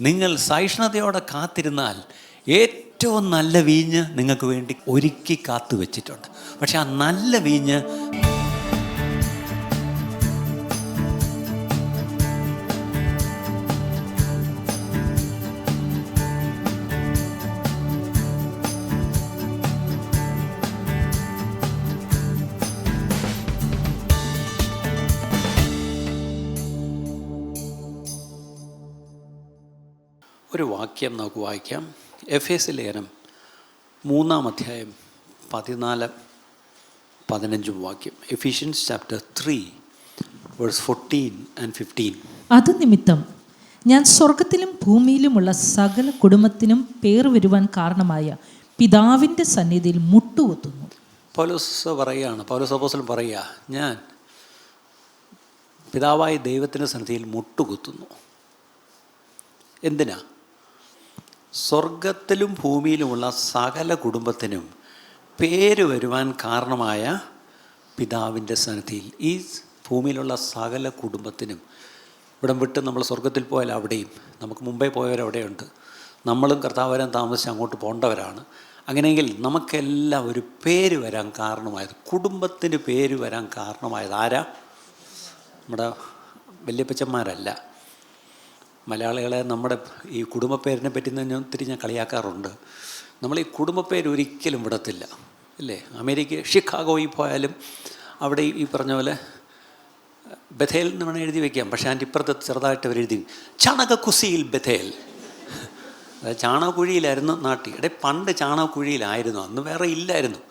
നിങ്ങൾ സഹിഷ്ണുതയോടെ കാത്തിരുന്നാൽ ഏറ്റവും നല്ല വീഞ്ഞ് നിങ്ങൾക്ക് വേണ്ടി ഒരുക്കി കാത്തു വെച്ചിട്ടുണ്ട്. പക്ഷെ ആ നല്ല വീഞ്ഞ് ഒരു വാക്യം നമുക്ക് വായിക്കാം. എഫേസ്യ ലേഖനം 3-ാം അധ്യായം 14-15 വാക്യം. Ephesians chapter 3 verse 14 and 15. അത് നിമിത്തം ഞാൻ സ്വർഗത്തിലും ഭൂമിയിലുമുള്ള സകല കുടുംബത്തിനും പേർ വരുവാൻ കാരണമായ പിതാവിൻ്റെ സന്നിധിയിൽ മുട്ടുകുത്തുന്നു. പൗലോസ് പറയുകയാണ്, പൗലോസ് അപ്പോസ്തലൻ പറയുക, ഞാൻ പിതാവായ ദൈവത്തിൻ്റെ സന്നിധിയിൽ മുട്ടുകുത്തുന്നു. എന്തിനാ? സ്വർഗത്തിലും ഭൂമിയിലുമുള്ള സകല കുടുംബത്തിനും പേര് വരുവാൻ കാരണമായ പിതാവിൻ്റെ സന്നിധിയിൽ. ഈ ഭൂമിയിലുള്ള സകല കുടുംബത്തിനും, ഇവിടം വിട്ട് നമ്മൾ സ്വർഗത്തിൽ പോയാൽ അവിടെയും, നമുക്ക് മുമ്പേ പോയവരവിടെയുണ്ട്, നമ്മളും കർത്താവരം താമസിച്ച് അങ്ങോട്ട് പോകേണ്ടവരാണ്. അങ്ങനെയെങ്കിൽ നമുക്കെല്ലാം ഒരു പേര് വരാൻ കാരണമായത്, കുടുംബത്തിന് പേര് വരാൻ കാരണമായത് ആരാ? നമ്മുടെ വല്യപ്പച്ചന്മാരല്ല. മലയാളികളെ നമ്മുടെ ഈ കുടുംബ പേരിനെ പറ്റി ഒത്തിരി ഞാൻ കളിയാക്കാറുണ്ട്. നമ്മൾ ഈ കുടുംബ പേര് ഒരിക്കലും വിടത്തില്ല, അല്ലേ? അമേരിക്ക ഷിക്കാഗോയിൽ പോയാലും അവിടെ ഈ പറഞ്ഞ പോലെ ബഥേൽ എന്ന് വേണം എഴുതി വയ്ക്കാം. പക്ഷേ അതിൻ്റെ ഇപ്പുറത്ത് ചെറുതായിട്ട് അവർ എഴുതി ചാണകക്കുസിയിൽ ബഥേൽ. അതായത് ചാണകക്കുഴിയിലായിരുന്നു നാട്ടിൽ. പണ്ട് ചാണകക്കുഴിയിലായിരുന്നു, അന്ന് വേറെ ഇല്ലായിരുന്നു.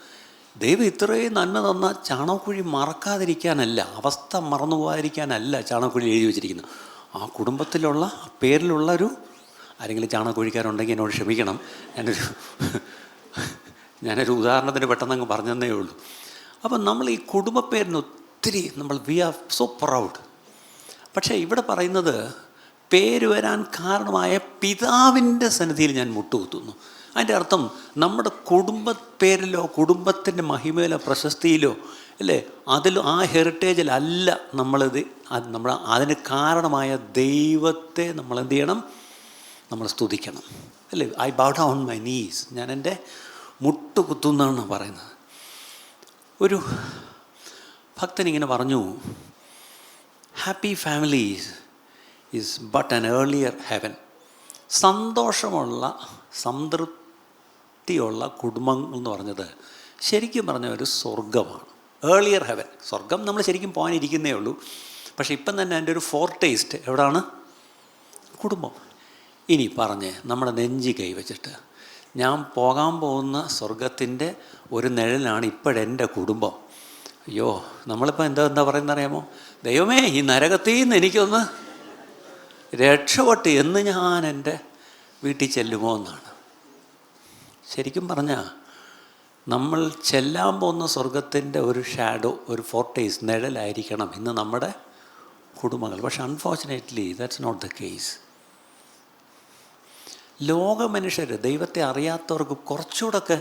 ദൈവം ഇത്രയും നന്മ തന്ന ചാണകക്കുഴി മറക്കാതിരിക്കാനല്ല, അവസ്ഥ മറന്നു പോകാതിരിക്കാനല്ല ചാണകക്കുഴി എഴുതി വെച്ചിരിക്കുന്നത്. ആ കുടുംബത്തിലുള്ള പേരിലുള്ളൊരു ആരെങ്കിലും ചാണകക്കുഴിക്കാരുണ്ടെങ്കിൽ എന്നോട് ക്ഷമിക്കണം. ഞാനൊരു ഉദാഹരണത്തിന് പെട്ടെന്ന് പറഞ്ഞതേ ഉള്ളൂ. അപ്പം നമ്മൾ ഈ കുടുംബ പേരിന് ഒത്തിരി വി ആർ സോ പ്രൗഡ്. പക്ഷേ ഇവിടെ പറയുന്നത് പേര് വരാൻ കാരണമായ പിതാവിൻ്റെ സന്നിധിയിൽ ഞാൻ മുട്ടുകുത്തുന്നു. അതിൻ്റെ അർത്ഥം നമ്മുടെ കുടുംബ പേരിലോ കുടുംബത്തിൻ്റെ മഹിമയിലോ പ്രശസ്തിയിലോ, അല്ലേ, അതിലും ആ ഹെറിറ്റേജിലല്ല നമ്മളിത്. നമ്മൾ അതിന് കാരണമായ ദൈവത്തെ നമ്മൾ എന്ത് ചെയ്യണം? നമ്മൾ സ്തുതിക്കണം, അല്ലേ? I bow down my knees, ഞാൻ എൻ്റെ മുട്ടുകുത്തുന്നാണ് പറയുന്നത്. ഒരു ഭക്തൻ ഇങ്ങനെ പറഞ്ഞു, happy families is but an earlier heaven. സന്തോഷമുള്ള സംതൃപ്തിയുള്ള കുടുംബങ്ങൾ എന്ന് പറഞ്ഞത് ശരിക്കും പറഞ്ഞ ഒരു സ്വർഗമാണ്. ഏർലിയർ ഹെവൻ, സ്വർഗം നമ്മൾ ശരിക്കും പോകാനിരിക്കുന്നേ ഉള്ളൂ. പക്ഷേ ഇപ്പം തന്നെ എൻ്റെ ഒരു ഫോർ ടേസ്റ്റ് എവിടാണ്? കുടുംബം. ഇനി പറഞ്ഞ് നമ്മുടെ നെഞ്ചി കൈവച്ചിട്ട്, ഞാൻ പോകാൻ പോകുന്ന സ്വർഗത്തിൻ്റെ ഒരു നിഴലാണ് ഇപ്പോഴെൻ്റെ കുടുംബം. അയ്യോ, നമ്മളിപ്പോൾ എന്താ പറയുന്നത് അറിയാമോ? ദൈവമേ, ഈ നരകത്തിൽ നിന്ന് എനിക്കൊന്ന് രക്ഷപ്പെട്ട് എന്ന് ഞാൻ എൻ്റെ വീട്ടിൽ ചെല്ലുമോ എന്നാണ്. ശരിക്കും പറഞ്ഞാൽ നമ്മൾ ചെല്ലാൻ പോകുന്ന സ്വർഗത്തിൻ്റെ ഒരു ഷാഡോ, ഒരു ഫോർട്ടേസ്, നിഴലായിരിക്കണം ഇന്ന് നമ്മുടെ കുടുംബങ്ങൾ. പക്ഷെ unfortunately that's not the case. ലോക മനുഷ്യർ, ദൈവത്തെ അറിയാത്തവർക്ക് കുറച്ചുകൂടെയൊക്കെ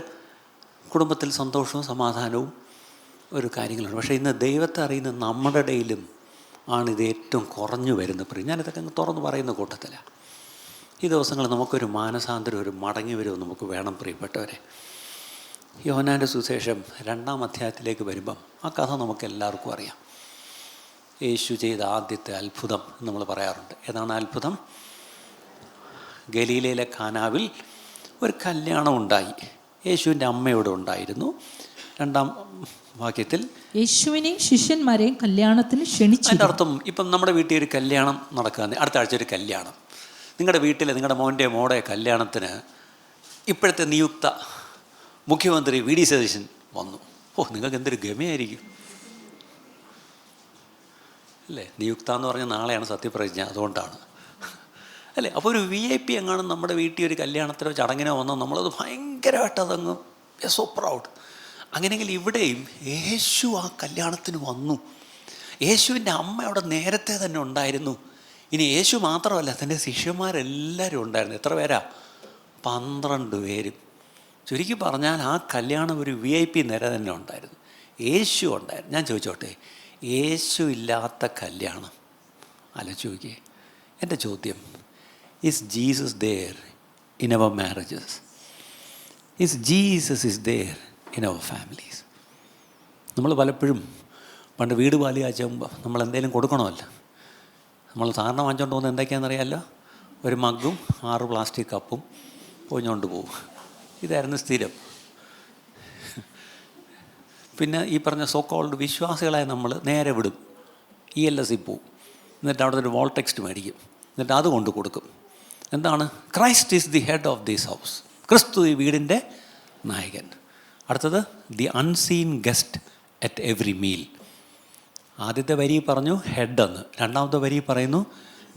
കുടുംബത്തിൽ സന്തോഷവും സമാധാനവും ഒരു കാര്യങ്ങളുണ്ട്. പക്ഷേ ഇന്ന് ദൈവത്തെ അറിയുന്ന നമ്മുടെ ഇടയിലും ആണിത് ഏറ്റവും കുറഞ്ഞു വരുന്ന ഞാനിതൊക്കെ അങ്ങ് തുറന്ന് പറയുന്ന കൂട്ടത്തിലാണ്. ഈ ദിവസങ്ങൾ നമുക്കൊരു മാനസാന്തരം, ഒരു മടങ്ങി വരവും നമുക്ക് വേണം പ്രിയപ്പെട്ടവരെ. യോഹന്നാൻ്റെ സുവിശേഷം 2-ാം അധ്യായത്തിലേക്ക് വരുമ്പം ആ കഥ നമുക്ക് എല്ലാവർക്കും അറിയാം. യേശു ചെയ്ത ആദ്യത്തെ അത്ഭുതം നമ്മൾ പറയാറുണ്ട്. ഏതാണ് അത്ഭുതം? ഗലീലയിലെ കാനാവിൽ ഒരു കല്യാണം ഉണ്ടായി. യേശുവിൻ്റെ അമ്മയോട് ഉണ്ടായിരുന്നു. 2-ാം വാക്യത്തിൽ യേശുവിനെയും ശിഷ്യന്മാരെയും കല്യാണത്തിന് ക്ഷണിച്ചു. അതിൻ്റെ അർത്ഥം, ഇപ്പം നമ്മുടെ വീട്ടിൽ ഒരു കല്യാണം നടക്കുക, അടുത്ത ആഴ്ച ഒരു കല്യാണം, നിങ്ങളുടെ വീട്ടിൽ നിങ്ങളുടെ മോൻ്റെ മോടെ കല്യാണത്തിന് ഇപ്പോഴത്തെ നിയുക്ത മുഖ്യമന്ത്രി വി.ഡി. സതീശൻ വന്നു. നിങ്ങൾക്ക് എന്തൊരു ഗമയായിരിക്കും, അല്ലേ? നിയുക്ത എന്ന് പറഞ്ഞാൽ നാളെയാണ് സത്യപ്രതിജ്ഞ, അതുകൊണ്ടാണ്, അല്ലേ? അപ്പോൾ ഒരു VIP എങ്ങാനും നമ്മുടെ വീട്ടിൽ ഒരു കല്യാണത്തിനോ ചടങ്ങിനോ വന്നോ നമ്മളത് ഭയങ്കരമായിട്ട് അതങ്ങ് സോ പ്രൗഡ്. അങ്ങനെയെങ്കിൽ ഇവിടെയും യേശു ആ കല്യാണത്തിന് വന്നു. യേശുവിൻ്റെ അമ്മ അവിടെ നേരത്തെ തന്നെ ഉണ്ടായിരുന്നു. ഇനി യേശു മാത്രമല്ല, തൻ്റെ ശിഷ്യന്മാരെല്ലാവരും ഉണ്ടായിരുന്നു. എത്ര പേരാ? 12 പേരും. ചുരുക്കി പറഞ്ഞാൽ ആ കല്യാണം ഒരു VIP നിര തന്നെ ഉണ്ടായിരുന്നു. യേശു ഉണ്ടായിരുന്നു. ഞാൻ ചോദിച്ചോട്ടെ, യേശു ഇല്ലാത്ത കല്യാണം ആലോചിച്ച് നോക്കിയേ. എൻ്റെ ചോദ്യം, is Jesus there in our marriages? Is Jesus is there in our families? നമ്മൾ പലപ്പോഴും പണ്ട് വീട് പാല് കാച്ചുമ്പോൾ നമ്മൾ എന്തെങ്കിലും കൊടുക്കണമല്ലോ. നമ്മൾ സാറിന് വാങ്ങിച്ചുകൊണ്ട് പോകുന്നത് എന്തൊക്കെയാണെന്നറിയാമല്ലോ? ഒരു മഗ്ഗും 6 പ്ലാസ്റ്റിക് കപ്പും പൊഞ്ഞുകൊണ്ട് പോകും. ഇതായിരുന്നു സ്ഥിരം. പിന്നെ ഈ പറഞ്ഞ സോ കോൾഡ് വിശ്വാസികളായ നമ്മൾ നേരെ വിടും, ELSൽ പോവും. എന്നിട്ട് അവിടെ ഒരു വോൾ ടെക്സ്റ്റ് മേടിക്കും. എന്നിട്ട് അത് കൊണ്ട് കൊടുക്കും. എന്താണ്? Christ is the head of this house. ക്രിസ്തു ഈ വീടിൻ്റെ നായകൻ. അടുത്തത് the unseen guest at every meal. ആദ്യത്തെ വരി പറഞ്ഞു ഹെഡ് എന്ന്, രണ്ടാമത്തെ വരി പറയുന്നു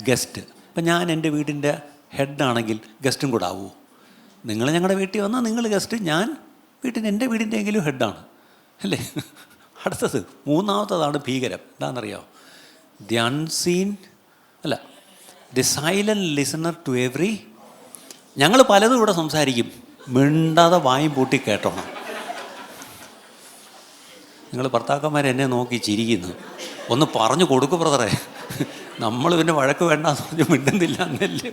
ഗസ്റ്റ്. ഇപ്പം ഞാൻ എൻ്റെ വീടിൻ്റെ ഹെഡാണെങ്കിൽ ഗസ്റ്റും കൂടെ ആവുമോ? നിങ്ങൾ ഞങ്ങളുടെ വീട്ടിൽ വന്നാൽ നിങ്ങൾ ഗസ്റ്റ്, ഞാൻ എൻ്റെ വീടിൻ്റെ എങ്കിലും ഹെഡാണ് അല്ലേ? അടുത്തത് മൂന്നാമത്തതാണ് ഭീകരം. എന്താണെന്നറിയാമോ? ദി അൺസീൻ അല്ല, the silent listener to every. ഞങ്ങൾ പലതും ഇവിടെ സംസാരിക്കും, മിണ്ടാതെ വായും പൂട്ടി കേട്ടോണം. നിങ്ങൾ ഭർത്താക്കന്മാർ എന്നെ നോക്കി ചിരിക്കുന്നു. ഒന്ന് പറഞ്ഞു കൊടുക്കും ബ്രദറെ, നമ്മൾ പിന്നെ വഴക്ക് വേണ്ടെന്ന് പറഞ്ഞ് മിണ്ടുന്നില്ല എന്നല്ലേ.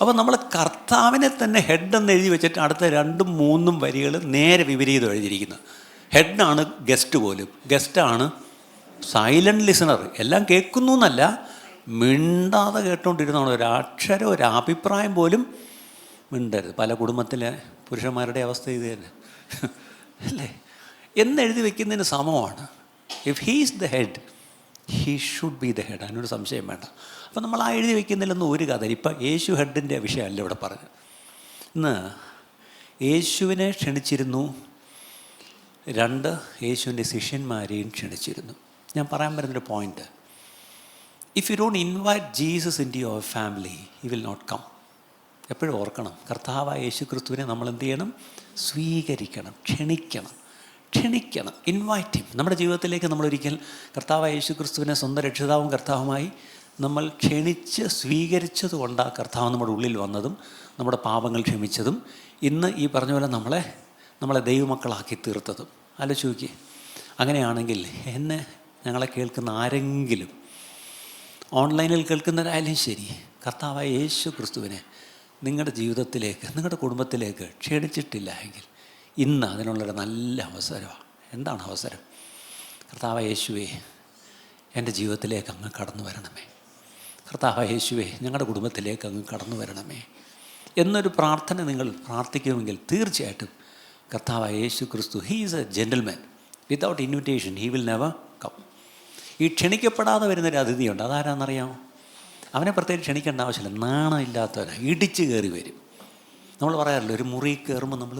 അപ്പോൾ നമ്മൾ കർത്താവിനെ തന്നെ ഹെഡെന്ന് എഴുതി വെച്ചിട്ട് അടുത്ത 2-3 വരികൾ നേരെ വിപരീതം എഴുതിയിരിക്കുന്നത്. ഹെഡാണ് ഗസ്റ്റ് പോലും, ഗസ്റ്റാണ് സൈലൻറ്റ് ലിസണർ. എല്ലാം കേൾക്കുന്നു എന്നല്ല, മിണ്ടാതെ കേട്ടുകൊണ്ടിരുന്നതാണ്. ഒരക്ഷരം ഒരു അഭിപ്രായം പോലും മിണ്ടരുത്. പല കുടുംബത്തിലെ പുരുഷന്മാരുടെ അവസ്ഥ ഇത് തന്നെ അല്ലേ? എന്നെഴുതി വയ്ക്കുന്നതിന് സമമാണ്. If he's the head, he should be the head. അതിനൊരു സംശയം വേണ്ട. അപ്പം നമ്മൾ ആ എഴുതി വയ്ക്കുന്നില്ലെന്ന് ഒരു കഥ. ഇപ്പം യേശു ഹെഡിൻ്റെ വിഷയമല്ല ഇവിടെ പറഞ്ഞത്. ഇന്ന് യേശുവിനെ ക്ഷണിച്ചിരുന്നു, 2 യേശുവിൻ്റെ ശിഷ്യന്മാരെയും ക്ഷണിച്ചിരുന്നു. ഞാൻ പറയാൻ വരുന്നൊരു point, if you don't invite Jesus in to your family, he will not come. എപ്പോഴും ഓർക്കണം, കർത്താവായ യേശു ക്രിസ്തുവിനെ നമ്മൾ എന്ത് ചെയ്യണം? സ്വീകരിക്കണം, ക്ഷണിക്കണം. Invite him. നമ്മുടെ ജീവിതത്തിലേക്ക് നമ്മളൊരിക്കൽ കർത്താവായ യേശു ക്രിസ്തുവിനെ സ്വന്തം രക്ഷിതാവും കർത്താവുമായി നമ്മൾ ക്ഷണിച്ച് സ്വീകരിച്ചത് കൊണ്ടാണ് കർത്താവ് നമ്മുടെ ഉള്ളിൽ വന്നതും നമ്മുടെ പാപങ്ങൾ ക്ഷമിച്ചതും ഇന്ന് ഈ പറഞ്ഞ പോലെ നമ്മളെ ദൈവമക്കളാക്കി തീർത്തതും. ആലോചിച്ച് നോക്കിയേ. അങ്ങനെയാണെങ്കിൽ ഞങ്ങളെ കേൾക്കുന്ന ആരെങ്കിലും, ഓൺലൈനിൽ കേൾക്കുന്നവരായാലും ശരി, കർത്താവായ യേശു ക്രിസ്തുവിനെ നിങ്ങളുടെ ജീവിതത്തിലേക്ക്, നിങ്ങളുടെ കുടുംബത്തിലേക്ക് ക്ഷണിച്ചിട്ടില്ല എങ്കിൽ ഇന്ന് അതിനുള്ളൊരു നല്ല അവസരമാണ്. എന്താണ് അവസരം? കർത്താവായ യേശുവേ, എൻ്റെ ജീവിതത്തിലേക്ക് അങ്ങ് കടന്നു വരണമേ. കർത്താവായ യേശുവേ, ഞങ്ങളുടെ കുടുംബത്തിലേക്ക് അങ്ങ് കടന്നു വരണമേ എന്നൊരു പ്രാർത്ഥന നിങ്ങൾ പ്രാർത്ഥിക്കുമെങ്കിൽ തീർച്ചയായിട്ടും കർത്താവായ യേശു ക്രിസ്തു, he is a gentleman. Without invitation he will never come. ഈ ക്ഷണിക്കപ്പെടാതെ വരുന്നൊരു അതിഥിയുണ്ട്. അതാരാണെന്നറിയാമോ? അവനെ പ്രത്യേകിച്ച് ക്ഷണിക്കേണ്ട ആവശ്യമില്ല. നാണമില്ലാത്തവനാണ്, ഇടിച്ച് കയറി വരും. നമ്മൾ പറയാറില്ല, ഒരു മുറി കയറുമ്പോൾ നമ്മൾ